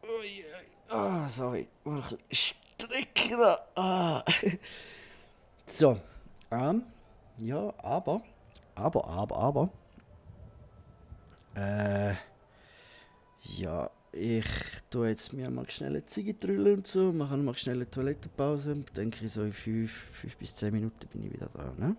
Oh je. Ah, sorry. Mal ein bisschen strecken da. Ah. So. Ja, aber. Ja, ich tue jetzt mir mal schnell eine Ziege drüllen und so. Mache mal schnell eine Toilettenpause. Denke ich, so in 5 bis 10 Minuten bin ich wieder da, ne?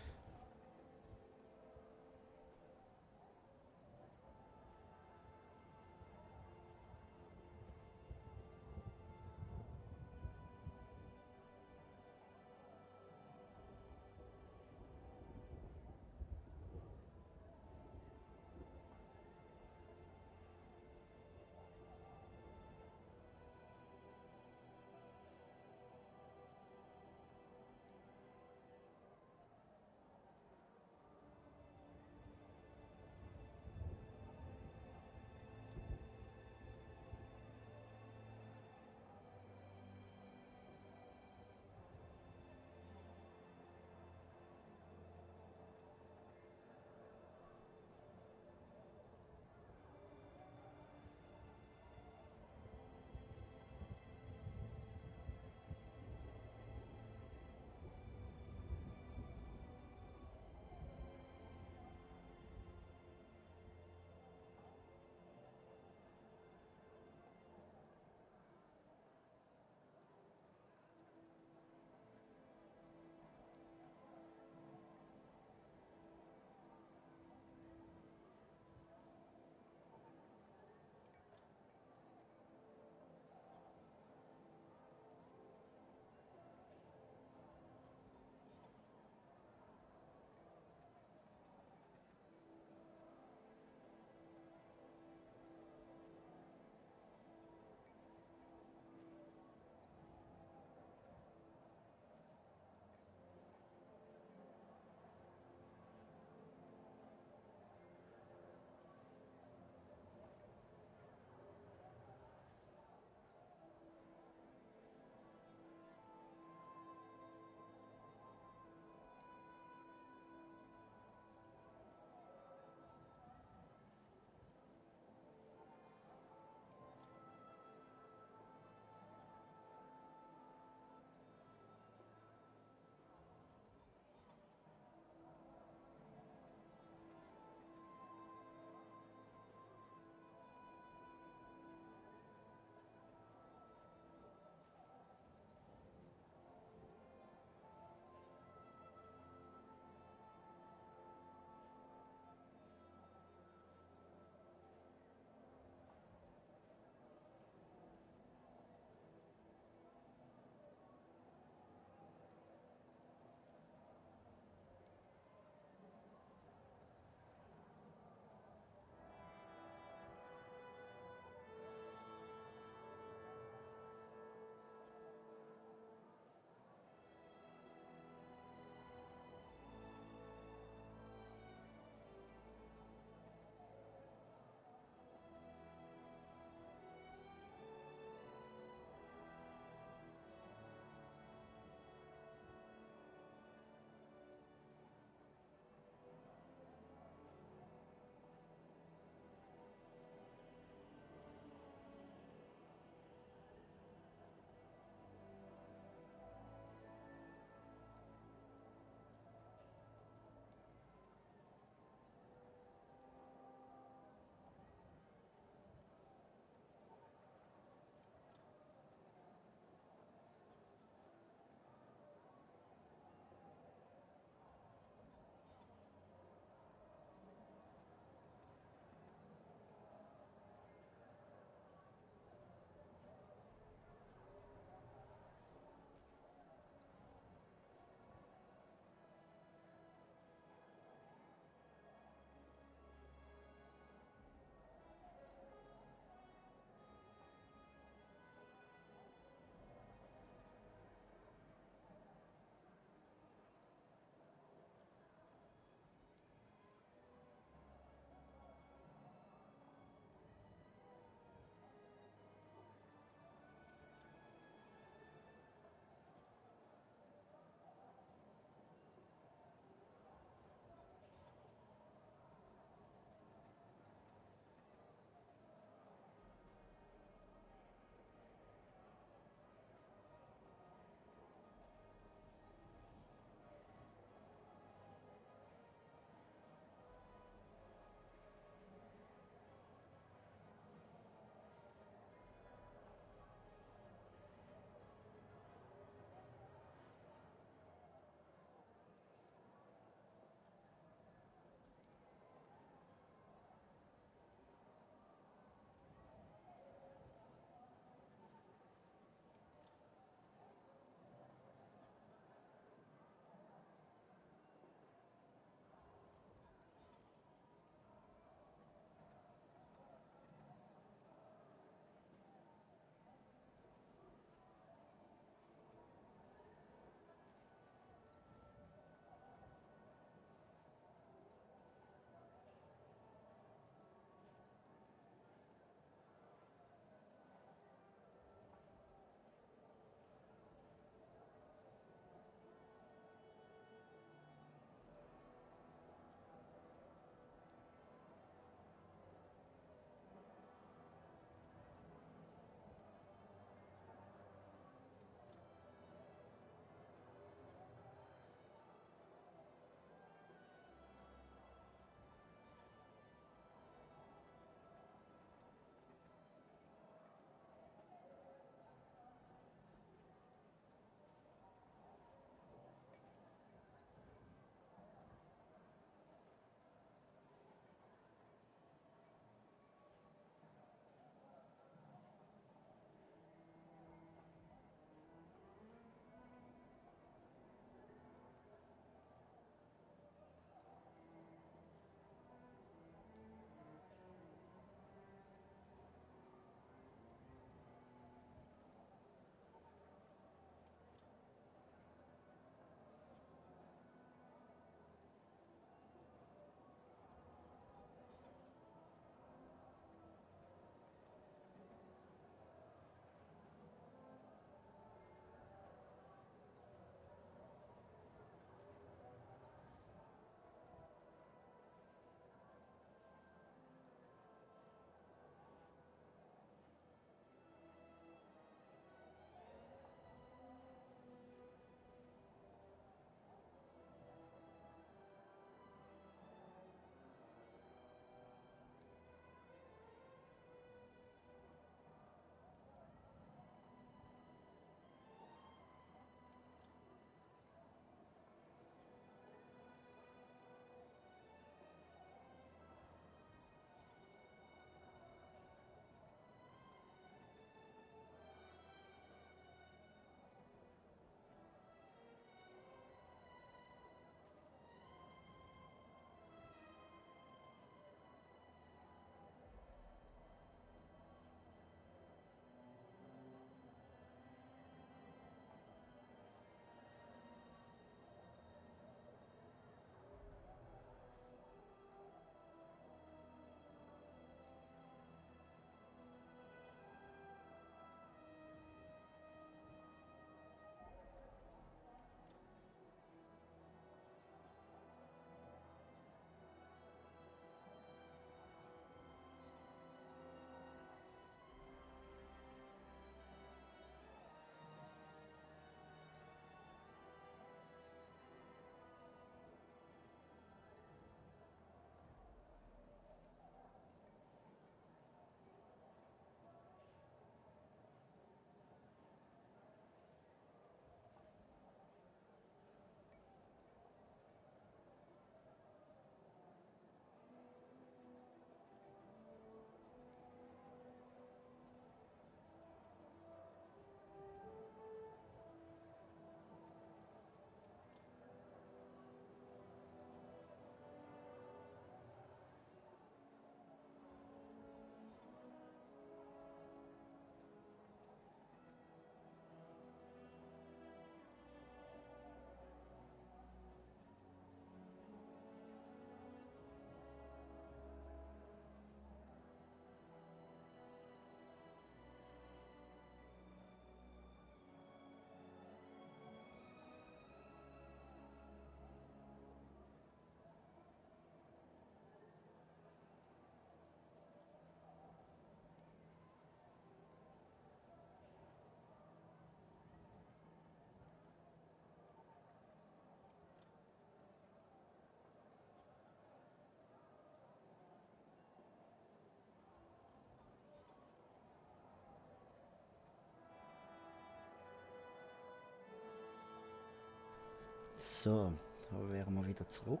So, da wären wir wieder zurück.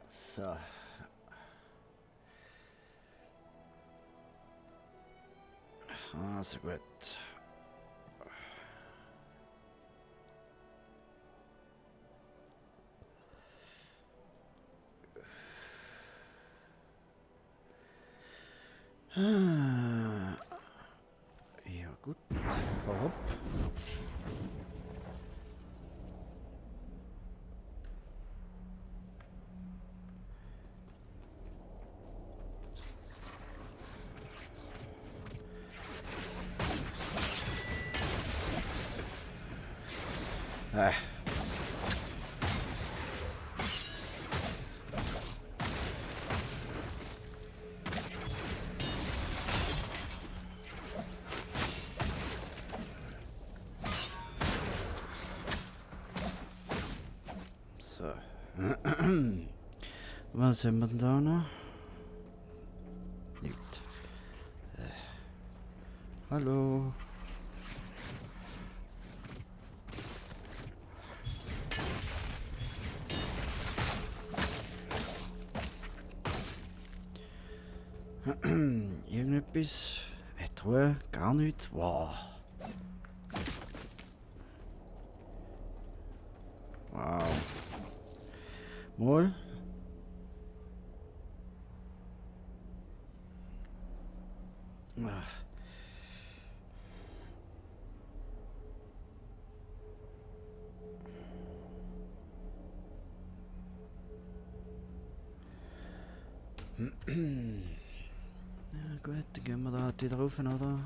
So. Also gut. Ja gut. Hopp. So. Was haben wir denn da noch? Nicht. Hallo. Irgendetwas? Truhe? Gar nichts? Wow. Wow. Mal. Ja gut, dann gehen wir da halt wieder rauf, oder?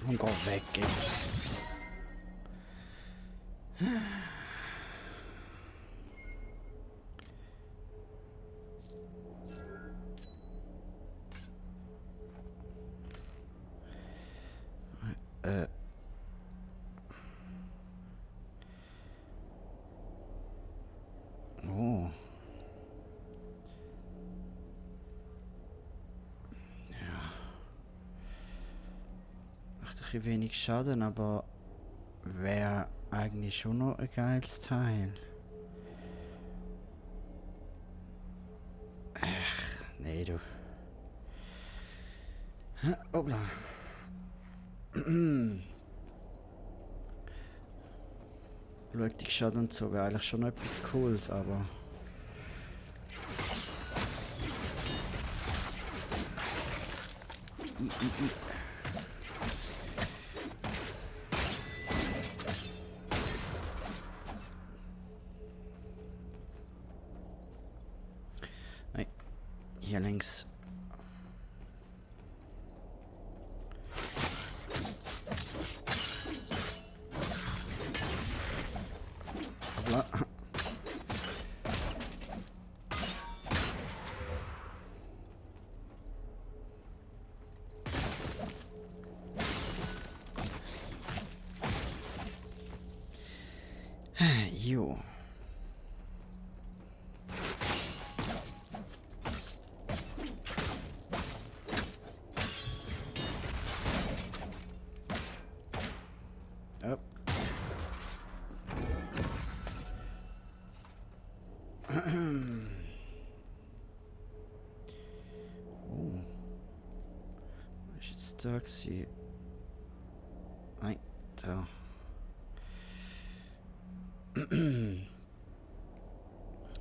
Und geh weg jetzt. Oh. Ja. Macht ein bisschen wenig Schaden, aber wäre eigentlich schon noch ein geiles Teil. Ach, nee, du. Hoppla. Schau, die Schaden und so wäre eigentlich schon noch etwas Cooles, aber... Nein, hier links. Hoppla. Jo. Up. Oh. Was ist jetzt da gewesen? Nein, so.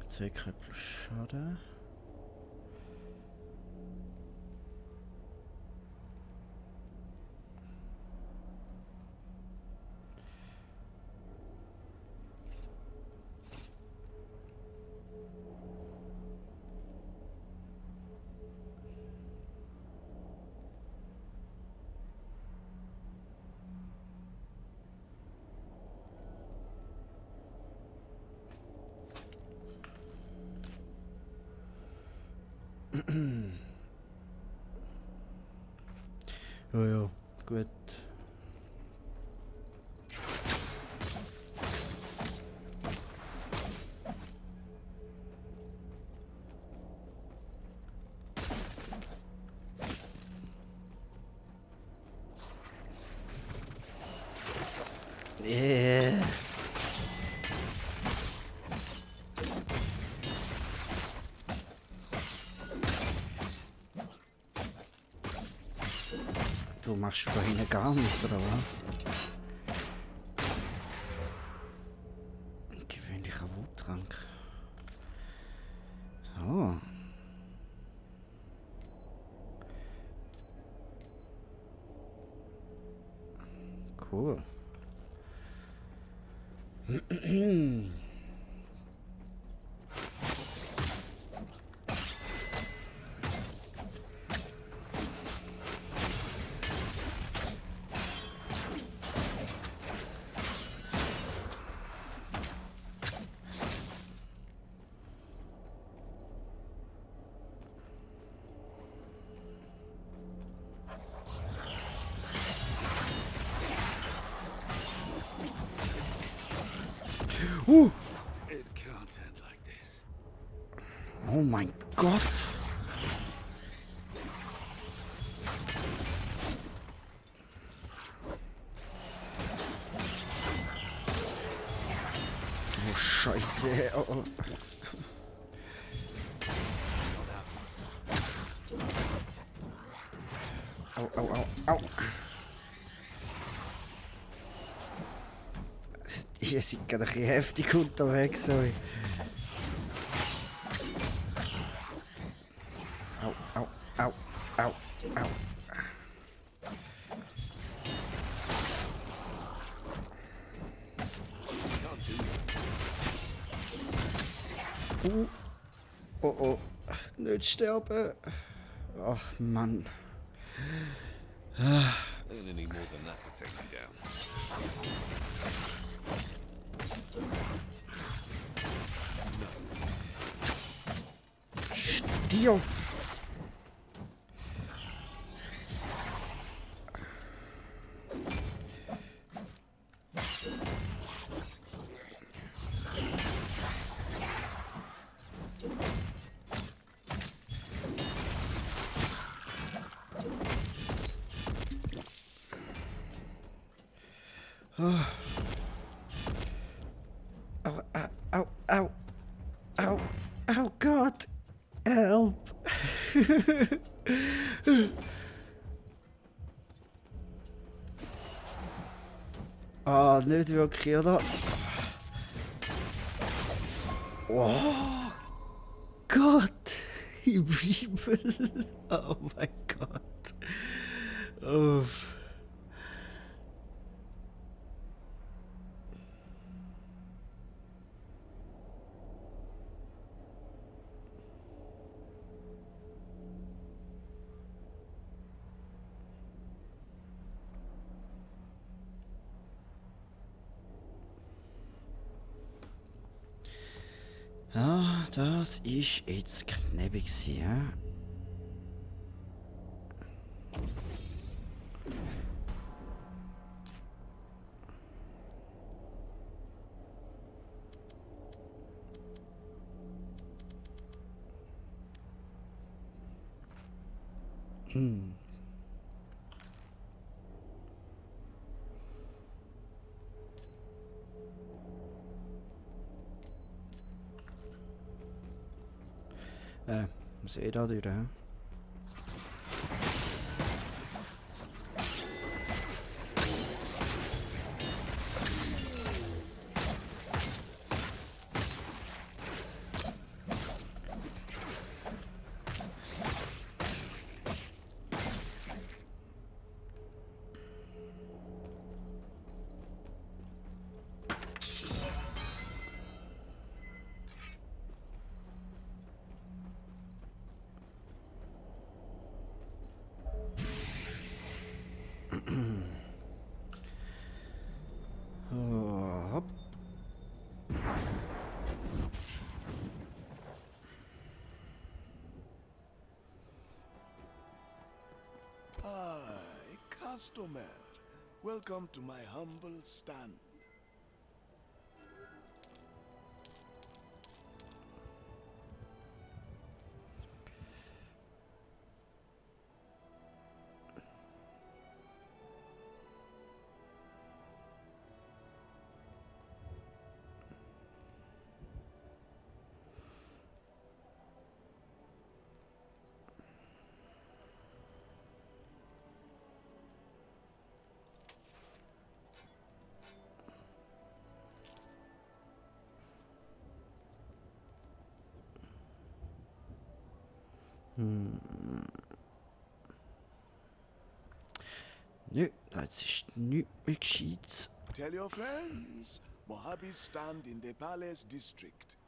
Circa plus Schaden. Ja, ja, gut. Yeah. Du machst da hinten gar nicht, oder was? Ein gewöhnlicher Wuttrank. Oh. Cool. It can't end like this. Oh mein Gott. Oh Scheiße. Oh, oh. Au, au, au, au. Ihr seid gerade ein bisschen heftig unterwegs, sorry. Au, au, au, au, au. Oh, oh. Nicht sterben. Ach, Mann. Ain't any more than that to take me down. Stier. Oh. Au, au, au, au, au, oh Gott, help. Ah, nicht wirklich, oder? Oh Gott, im Himmel. Oh mein Gott. Uff. Ja, das ist jetzt knebig, ja. Muss eh da durch, hä? Rastomir. Welcome to my humble stand. Nö, das ist nichts mehr Gescheites. Tell your friends. Mojabes stand in the palace district.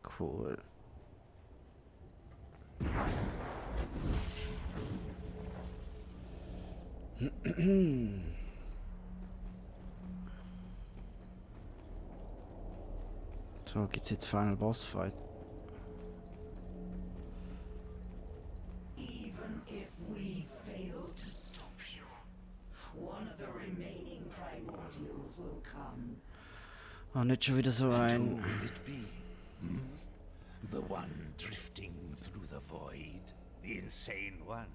Cool. So, geht's jetzt Final Boss Fight. Even if we fail to stop you, one of the remaining primordials will come. Oh, nicht schon wieder so Who ein. will it be? Hmm? The one drifting through the void? The insane one?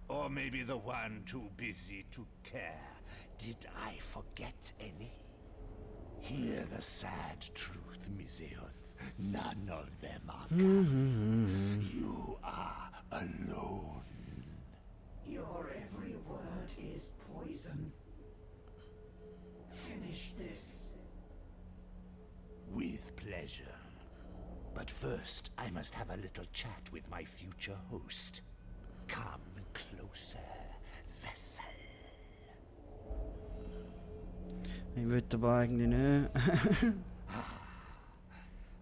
Or maybe the one too busy to care? Did I forget any? Hear the sad truth, Miseonth. None of them are coming. You are alone. Your every word is poison. Finish this. With pleasure. But first, I must have a little chat with my future host. Come closer, vessel. Ich will aber eigentlich nicht.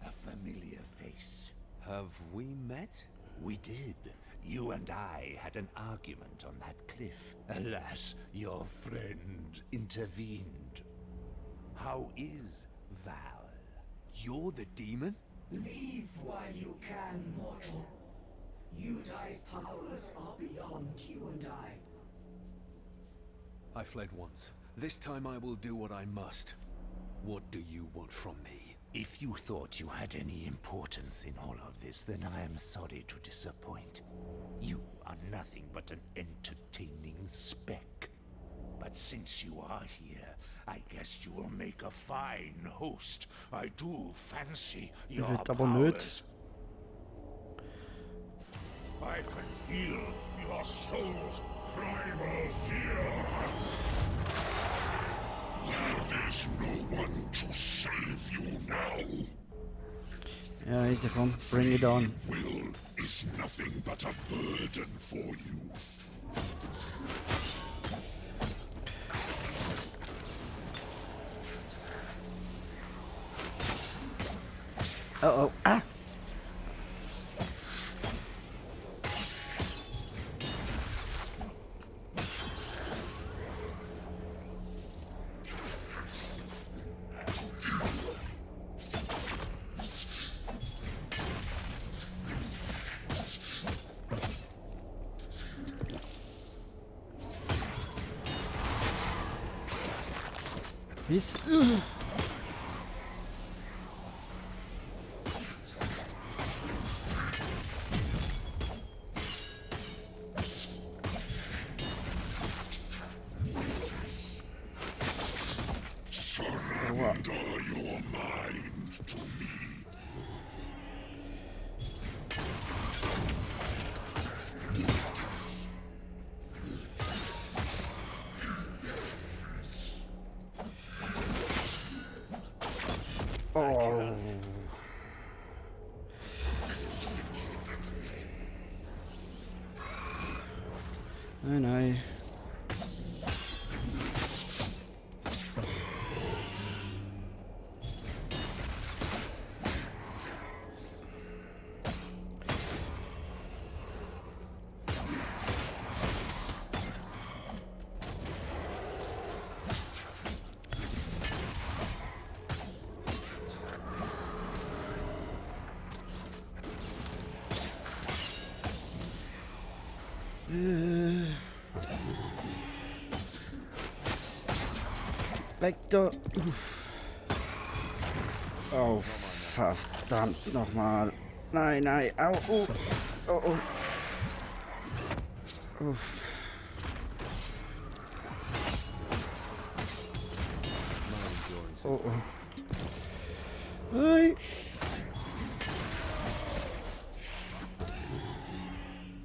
A familiar face. Have we met? We did. You and I had an argument on that cliff. Alas, your friend intervened. How is Val? You're the demon? Leave while you can, mortal. Yudai's powers are beyond you and I fled once. This time I will do what I must. What do you want from me? If you thought you had any importance in all of this, then I am sorry to disappoint. You are nothing but an entertaining speck. But since you are here, I guess you will make a fine host. I do fancy your wird aber nicht. powers. I can feel your soul's primal fear. There is no one to save you now. Ja, easy, komm. Bring it on. Will is nothing but a burden for you. Oh, ah! Bist du? Surrender your mind to me. can't. Nein. Weg da. Uff. Oh, verdammt nochmal. Nein, nein. Au, oh. Oh, oh. Uff. Oh, oh. Hey.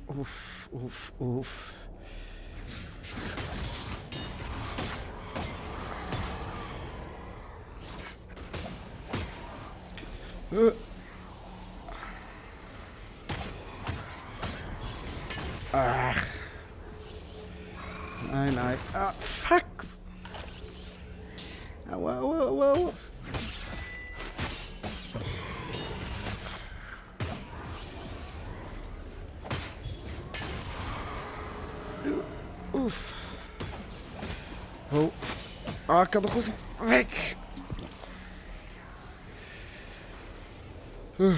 Uff, uff, uff. Ach. Nein, nein. Ah, fuck. Au, au, au, au. Uff. Oh. Ah, ik kan nog eens weg. Oh,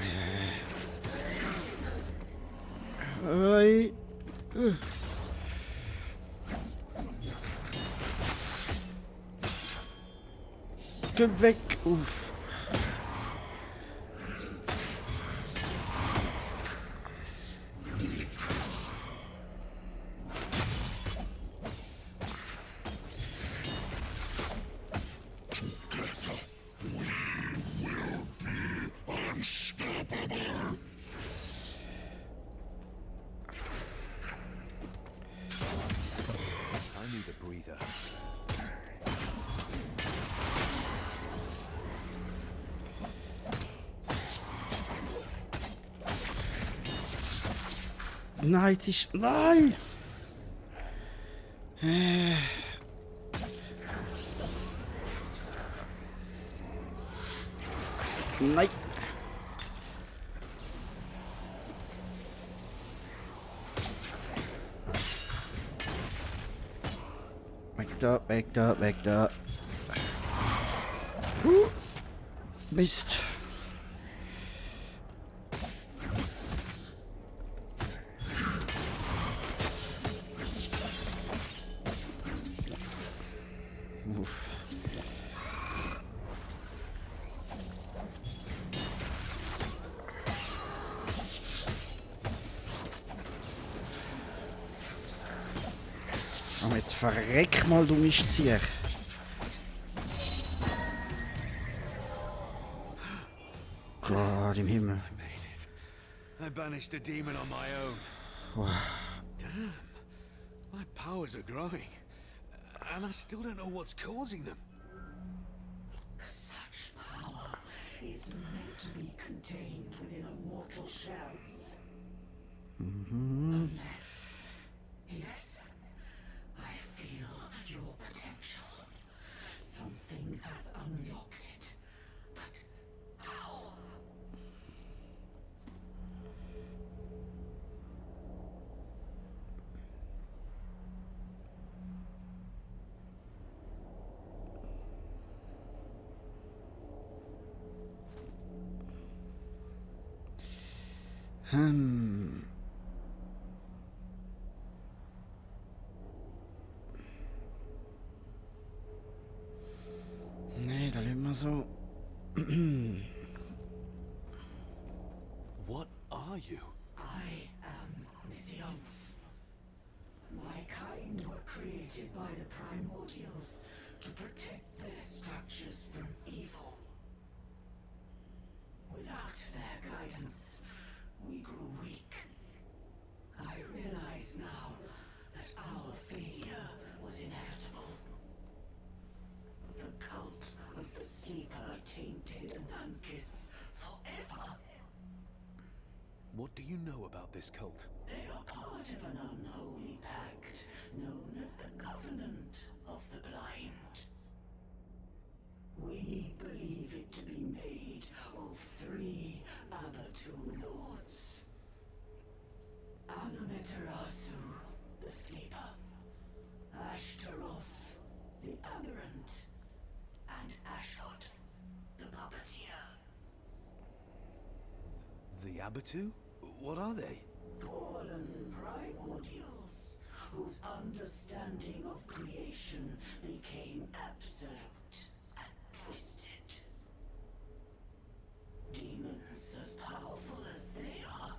yeah. Hoi. Kom weg. Oef. I need a breather. Nein, es ist... Nein! Nein! Weg da, weg da, weg da. Mist. Uff. Aber jetzt verreck mal, du Mischzier. Gott im Himmel. I made it. I banished a demon on my own. Damn. My powers are growing. And I still don't know what's causing them. Such power is meant to be contained within a mortal shell. Unless... Yes, I feel your potential. Something has unlocked it. But how? Nee, da lassen wir so. What are you? I am Messiance. My kind were created by the primordials to protect their structures from evil. Without their guidance, we grew weak. I realize now that our failure was inevitable. The cult tainted Anankis forever. What do you know about this cult? They are part of an unholy pact known as the Covenant of the Blind. We believe it to be made of 3 Abatu lords. Anamitarasu, the Sleeper, Ashtaroth, the Aberrant, and Ashot, the Puppeteer. The Abatu? What are they? Fallen primordials, whose understanding of creation became absolute and twisted. Demons as powerful as they are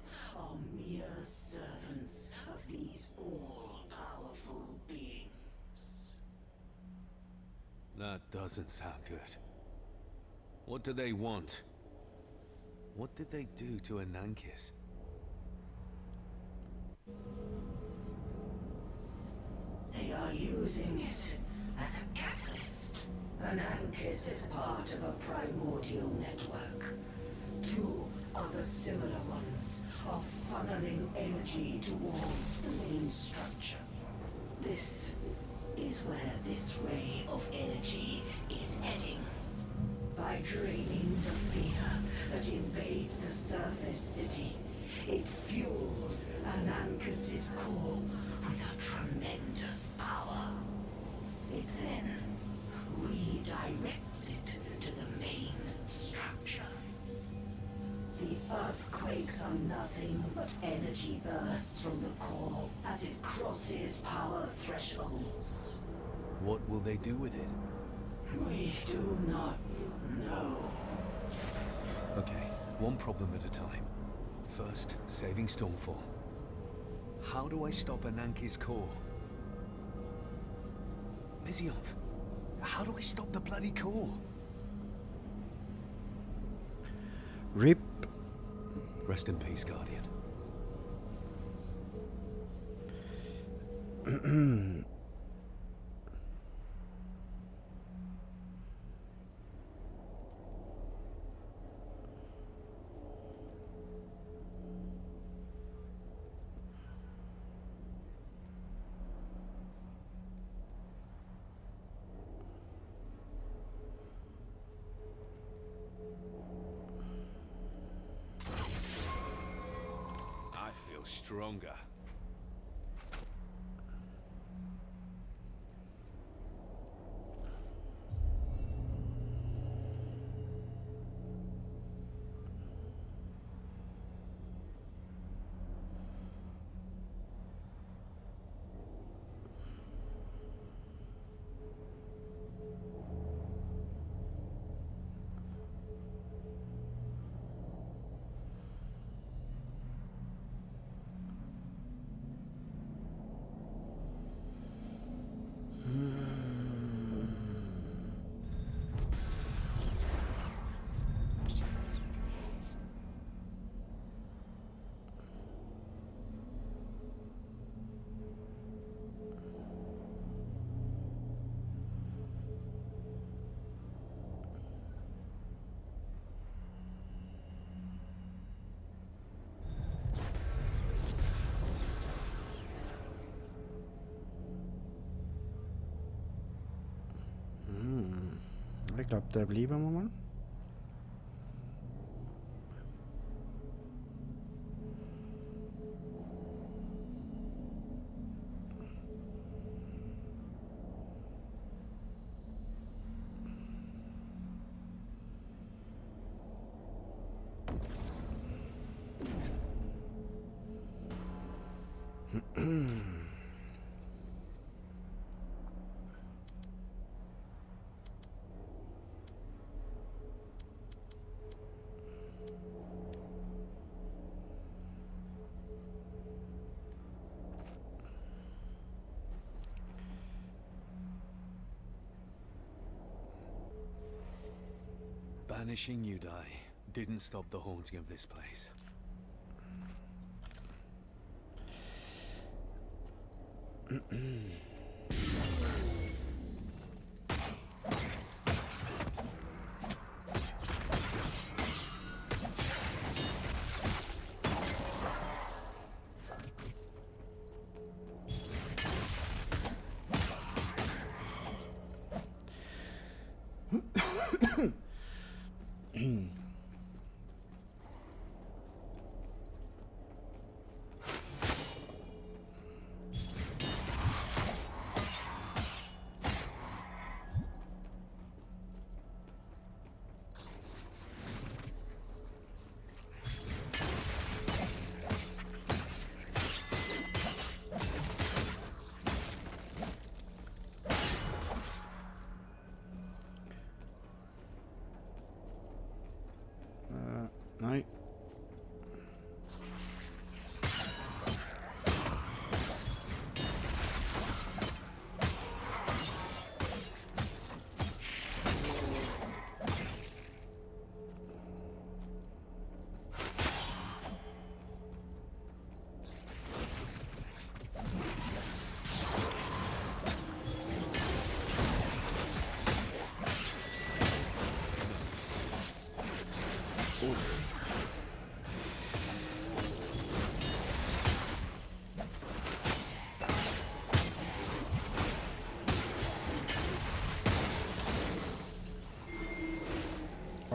mere servants of these all-powerful beings. That doesn't sound good. What do they want? What did they do to Anankis? They are using it as a catalyst. Anankis is part of a primordial network. 2 other similar ones are funneling energy towards the main structure. This is where this ray of energy is heading. By draining the fear that invades the surface city, it fuels Anankis' core with a tremendous power. It then redirects it to the main structure. The earthquakes are nothing but energy bursts from the core as it crosses power thresholds. What will they do with it? We do not know. Okay, one problem at a time. First, saving Stormfall. How do I stop Anankis' core? Mizionth, how do I stop the bloody core? RIP. Rest in peace, Guardian. I feel stronger. Ich glaube, da bleiben wir mal. Banishing Udai didn't stop the haunting of this place.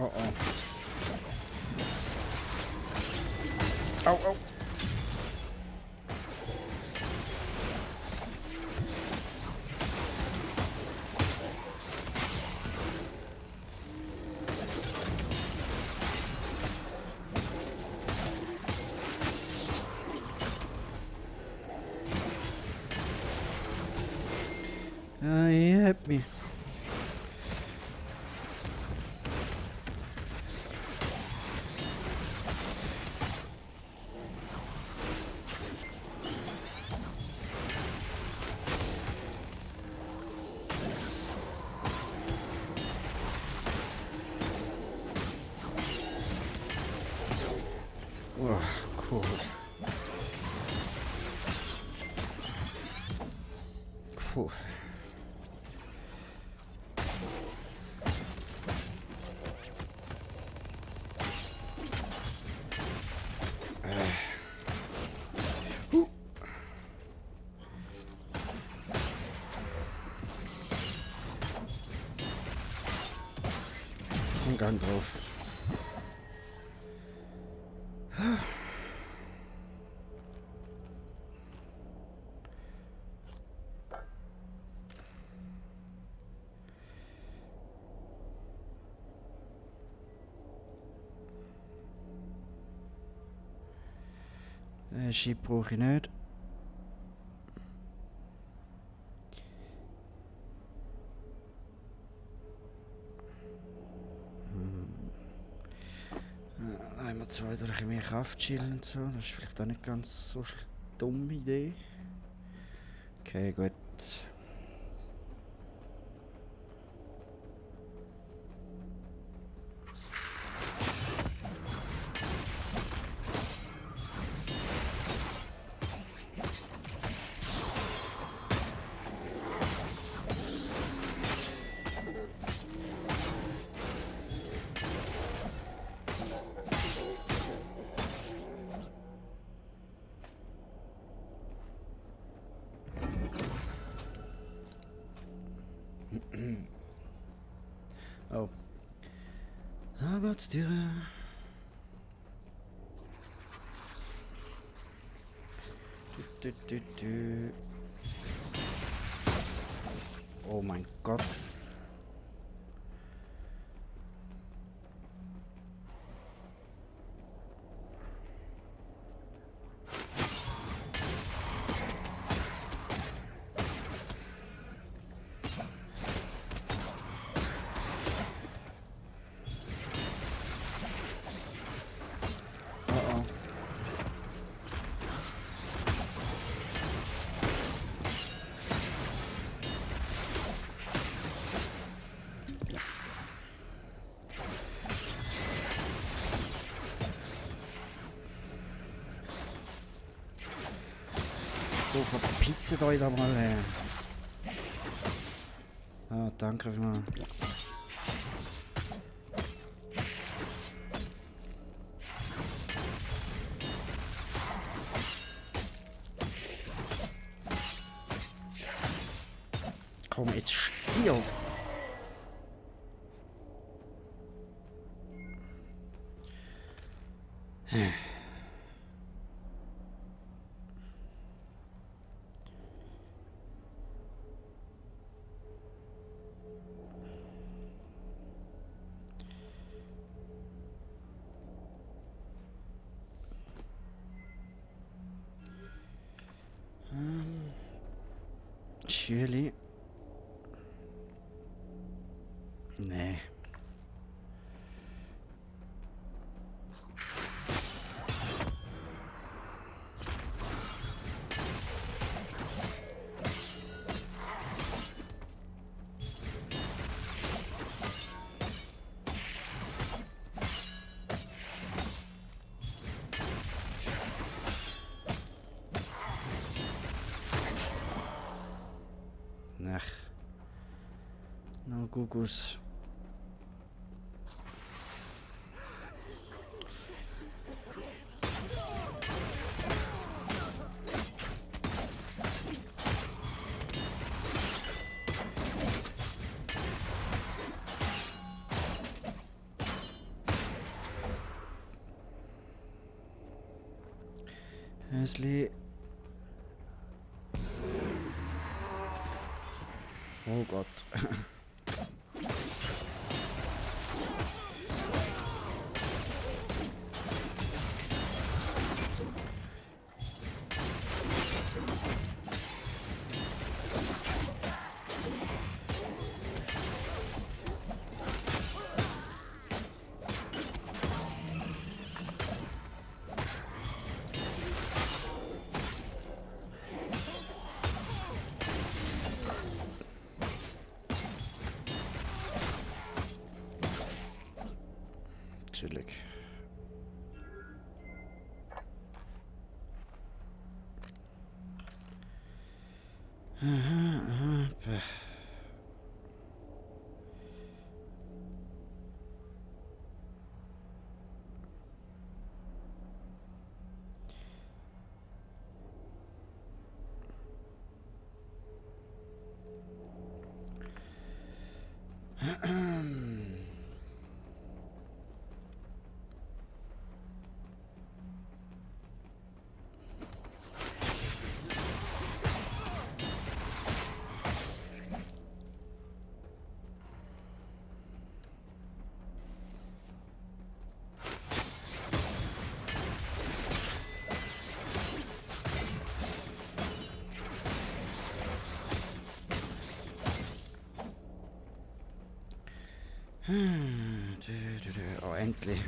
Oh oh. Au, au. Ah, ihr habt mich. Oh, cool. Puh. Ein Gang drauf. Chip brauche ich nicht. Einmal zwei durch mehr Kraft chillen und so. Das ist vielleicht auch nicht ganz so eine dumme Idee. Okay, gut. Oh. Da geht's dir. Oh mein Gott. So, verpisst euch da mal her. Ah, danke vielmals. Komm, jetzt stirb! Schürli. Nee. Ach. No Gugus. Häsli. Oh Gott. Chillig. Bäh. Oh, endlich.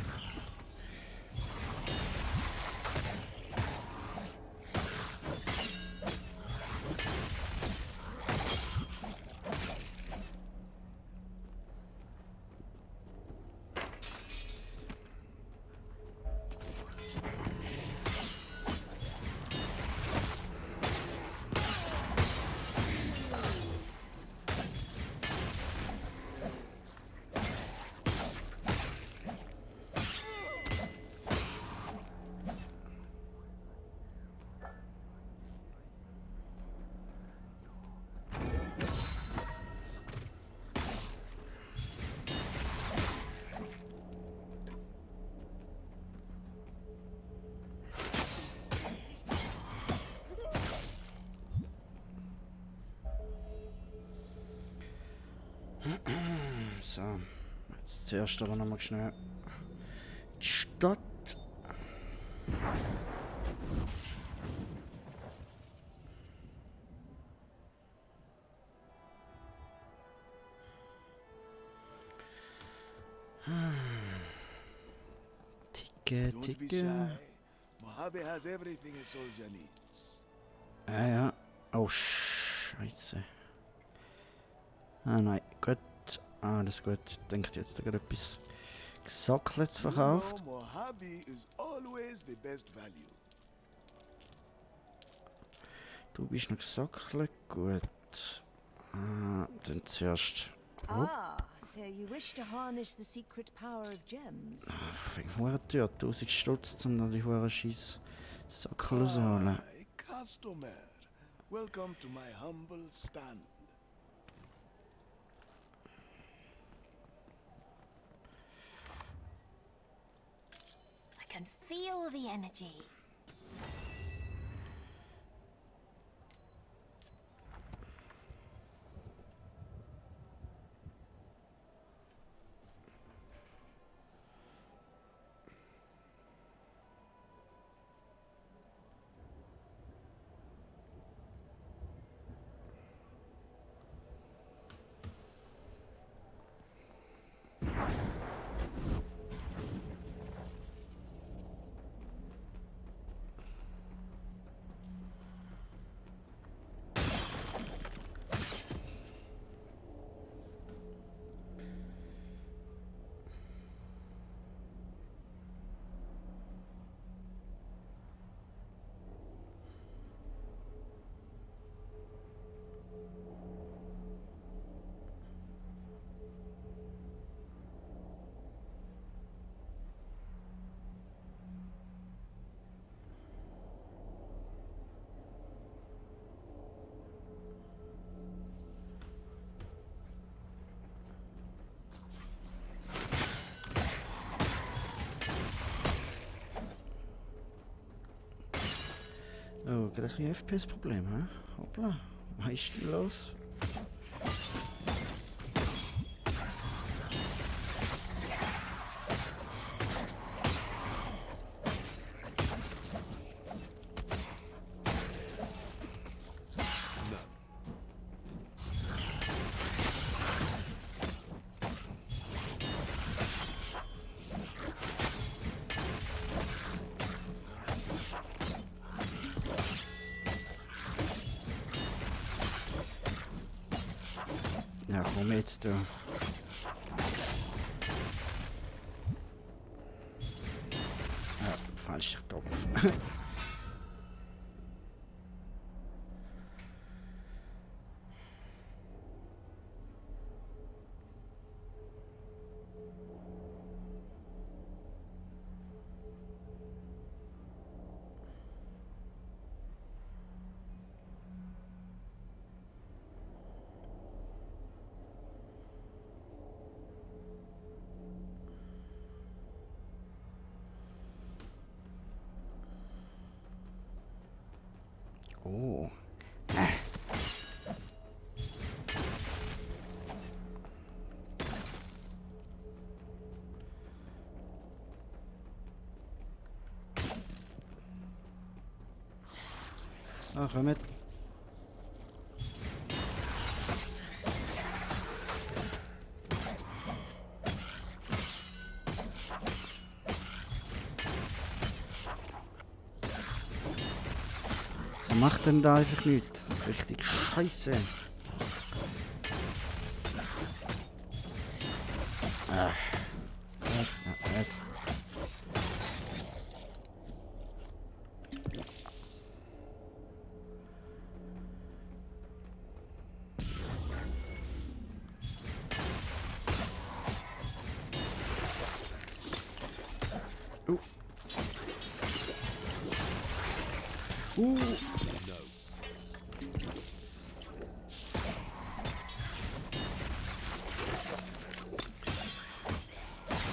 So, jetzt zuerst aber nochmal schnell die Stadt. Ticke, Don't be ticke. shy. Mojave has everything a soldier needs. Ja. Oh, Scheiße. Ah, nein. Gut. Alles gut. Ich denke jetzt gerade etwas Gesackeltes You verkauft. know, Mojave is always the best value. Du bist noch gesackelt. Gut. Dann zuerst. Oh, Ah, so you wish to harness the secret power of gems? fängt hure teuer. 1000 Stutz, um noch die hure scheiß Sackel rausholen. A customer. Welcome to my humble stand. I can feel the energy. gerade ein bisschen FPS-Problem, hä? Hoppla, was ist denn los? Ja, komm jetzt du. Ja, falscher Topf. Oh. Ach, hör mit. Was macht denn da einfach nichts? Richtig scheiße. Nicht.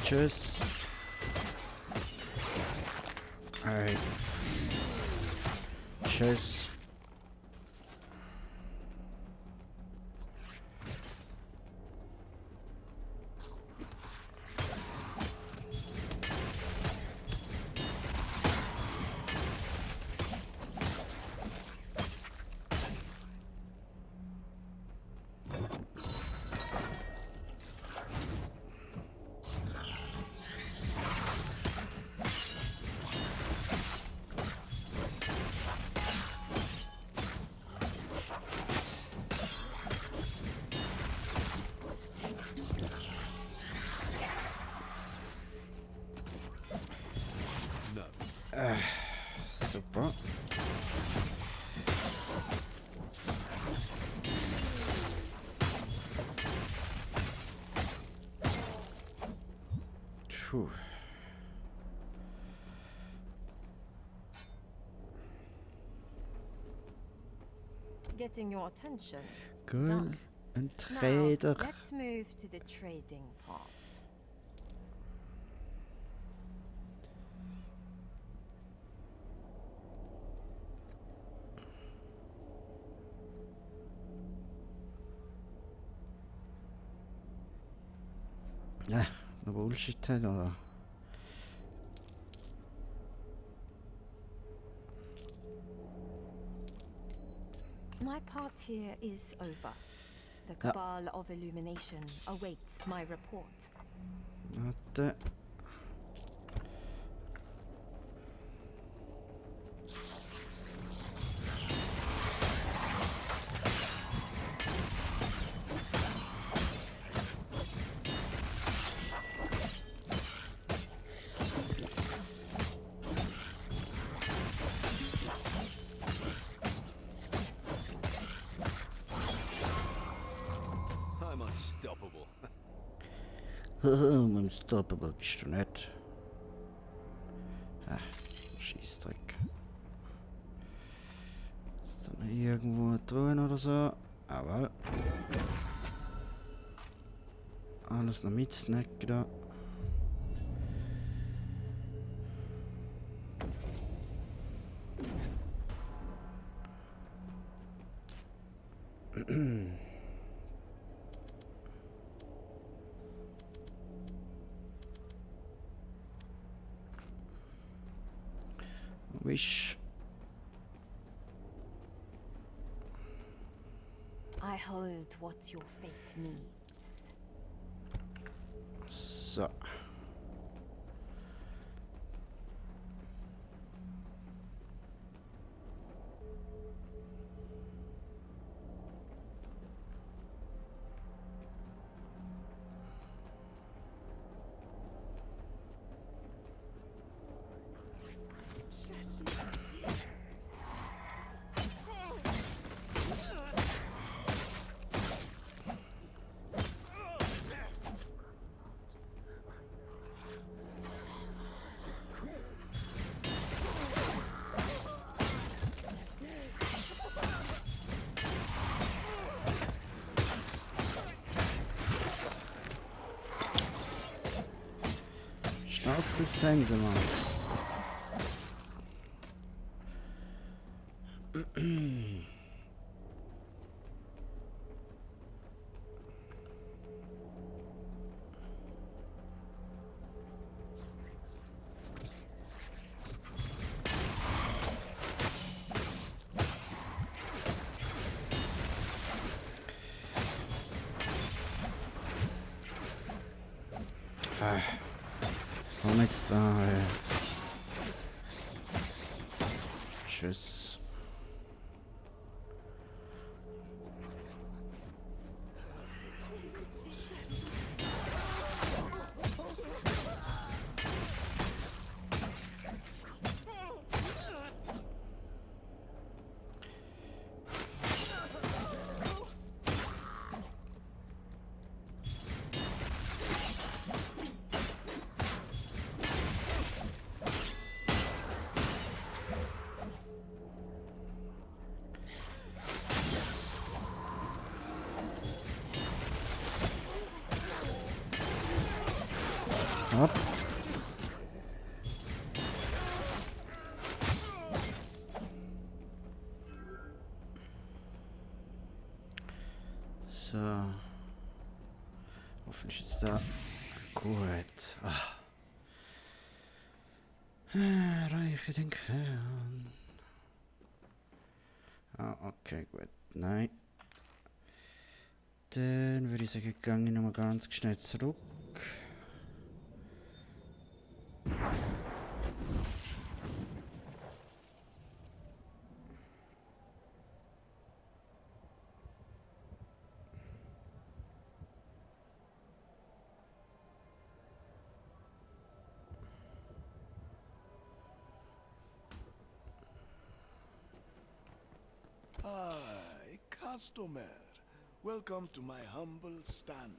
Tschüss. Alright. Tschüss. Super. Puh. Getting your attention. Cool. Done. Ein Now, Trader. let's move to the trading part. Ja, noch Bullshit hat, oder? My part here is over. The Cabal of Illumination awaits my report. Warte. I'm unstoppable. Unstoppable bist du nicht. Scheissdreck. Ist da noch irgendwo drin oder so? Aber alles noch mitsnacken da. Wish. I hold what your fate needs. So. Schnauze Sense, Mann. Komm jetzt da. Tschüss. Ab. So. Hoffentlich ist da gut. Reiche den Kern. Ah, okay, gut. Nein. Dann würde ich sagen, gehe ich nochmal ganz schnell zurück. A customer. Welcome to my humble stand.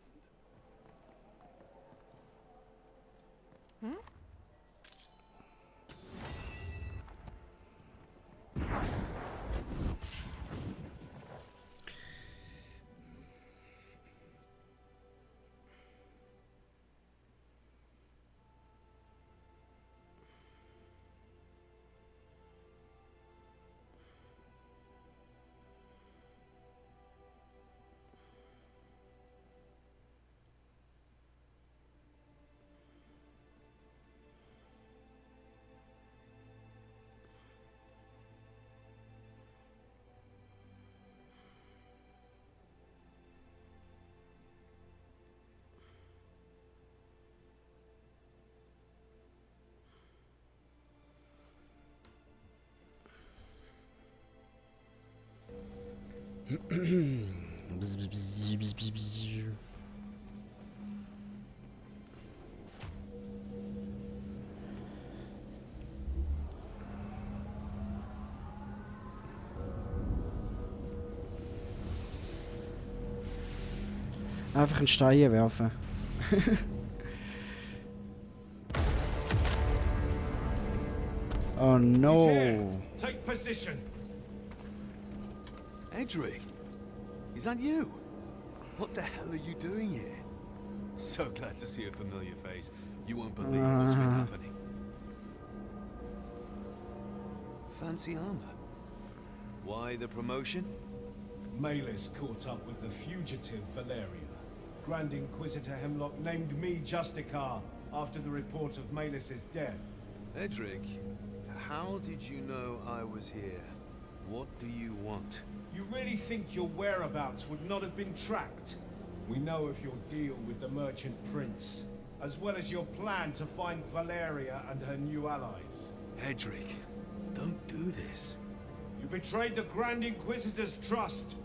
Einfach einen Stein werfen. Oh no. Take position. Edric, is that you? What the hell are you doing here? So glad to see a familiar face. You won't believe what's been happening. Fancy armor. Why the promotion? Malus caught up with the fugitive Valeria. Grand Inquisitor Hemlock named me Justicar after the report of Malus's death. Edric, how did you know I was here? What do you want? You really think your whereabouts would not have been tracked? We know of your deal with the Merchant Prince, as well as your plan to find Valeria and her new allies. Edric, don't do this. You betrayed the Grand Inquisitor's trust.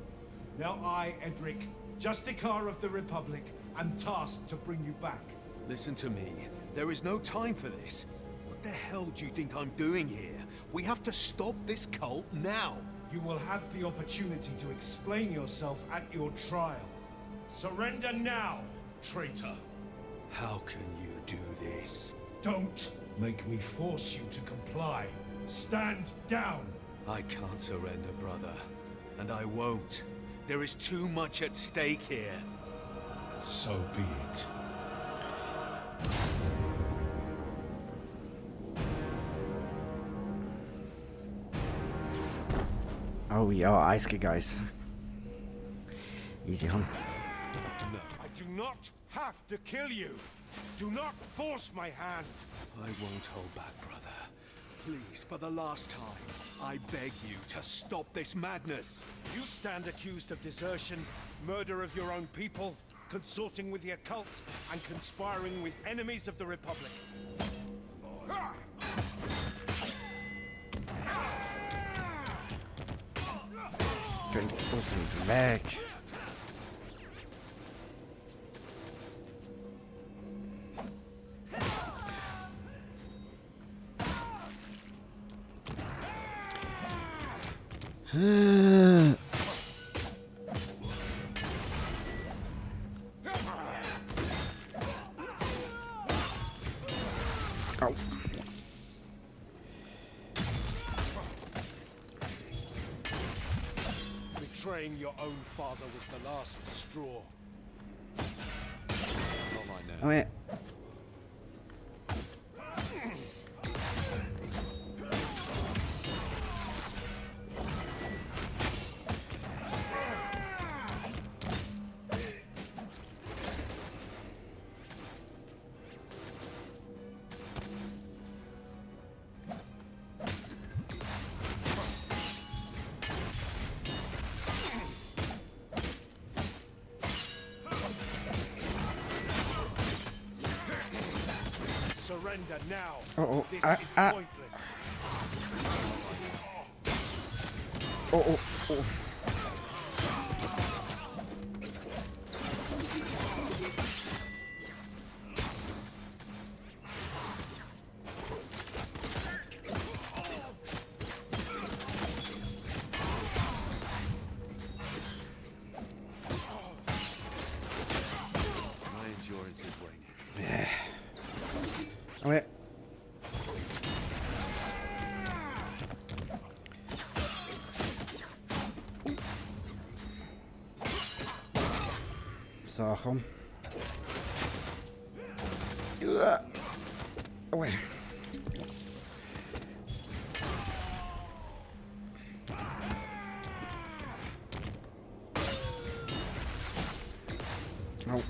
Now I, Edric, Justicar of the Republic, am tasked to bring you back. Listen to me. There is no time for this. What the hell do you think I'm doing here? We have to stop this cult now. You will have the opportunity to explain yourself at your trial. Surrender now, traitor. How can you do this? Don't make me force you to comply. Stand down. I can't surrender, brother. And I won't. There is too much at stake here. So be it. Oh ja, Eisgegeis. Easy, huh? No. I do not have to kill you. Do not force my hand. I won't hold back, brother. Please, for the last time, I beg you to stop this madness. You stand accused of desertion, murder of your own people, consorting with the occult, and conspiring with enemies of the Republic. Könnt aus dem Weg. Au. Betraying your own father was the last straw. Not right now. Oh yeah. Surrender now. Oh, This is pointless. Oh. My endurance is waning. Oh yeah. So, komm. Oh ja. Oh. Au.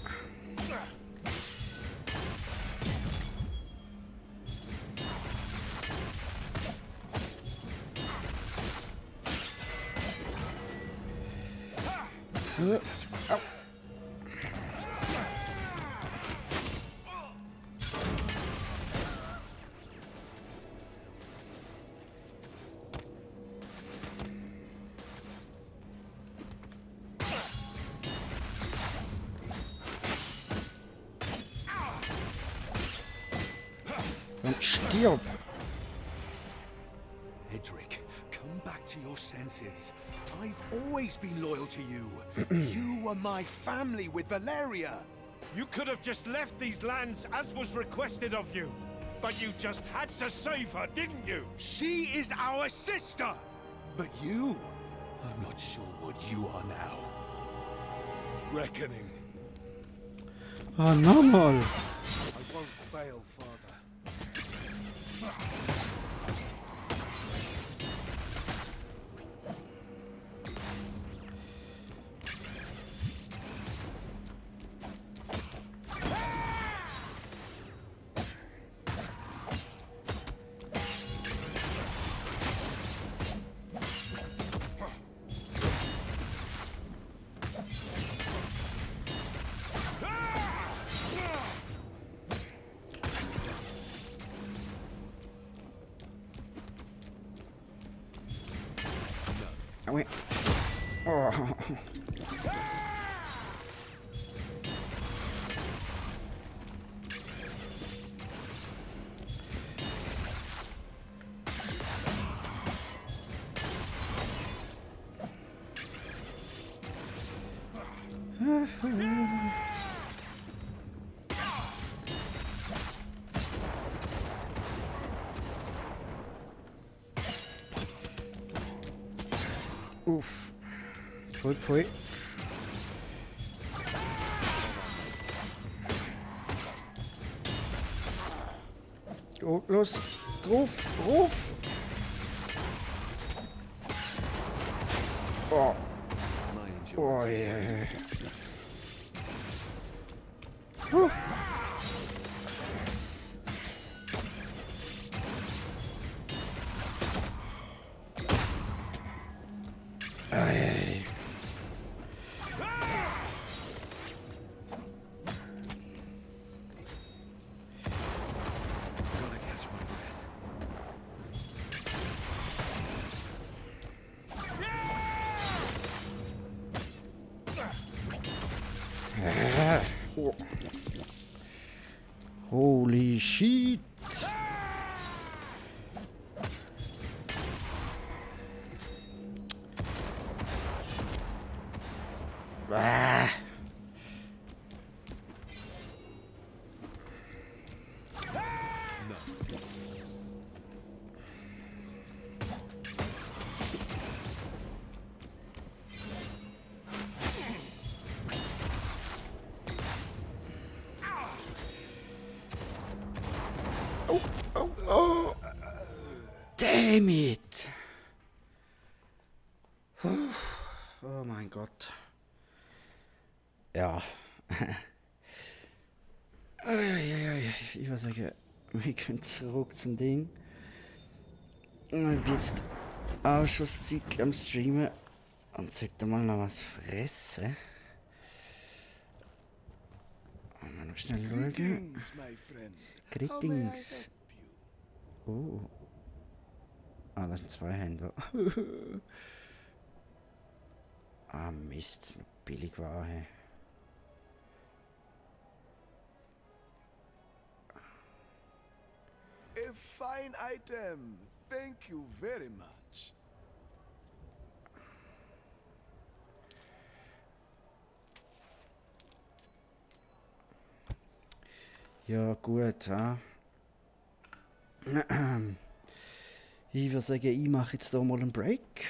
Und stirb! Edric, come back to your senses. I've always been loyal to you. You were my family with Valeria. You could have just left these lands as was requested of you. But you just had to save her, didn't you? She is our sister! But you? I'm not sure what you are now. Reckoning. Oh, nochmal! I won't fail, Father. Aui. Oh. Uff. Pfui, pfui. Oh, los. Drauf, ruf. Oh. Oh, yeah. Ei. Oh. Holy shit. Ah. Oh, oh, oh. Damn it. Oh mein Gott. Ja. Ich würde sagen, wir können zurück zum Ding. Ich bin jetzt auch schon das Zeit am Streamen und sollte mal noch was fressen. Mal noch schnell schauen. Greetings, my friend. Greetings. Oh. Ah, das sind zwei Hände. Ah, Mist, noch billig war. Hey. A fine item. Thank you very much. Ja, gut, ja. Ich würde sagen, ich mache jetzt hier mal einen Break.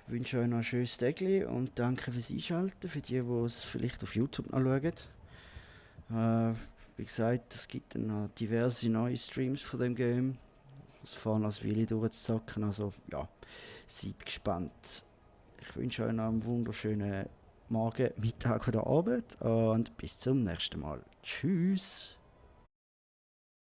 Ich wünsche euch noch ein schönes Tag und danke fürs Einschalten, für die es vielleicht auf YouTube noch schauen. Wie gesagt, es gibt dann noch diverse neue Streams von dem Game. Es fahren als Willi durchzuzocken, also ja, seid gespannt. Ich wünsche euch noch einen wunderschönen Morgen, Mittag oder Abend und bis zum nächsten Mal. Tschüss!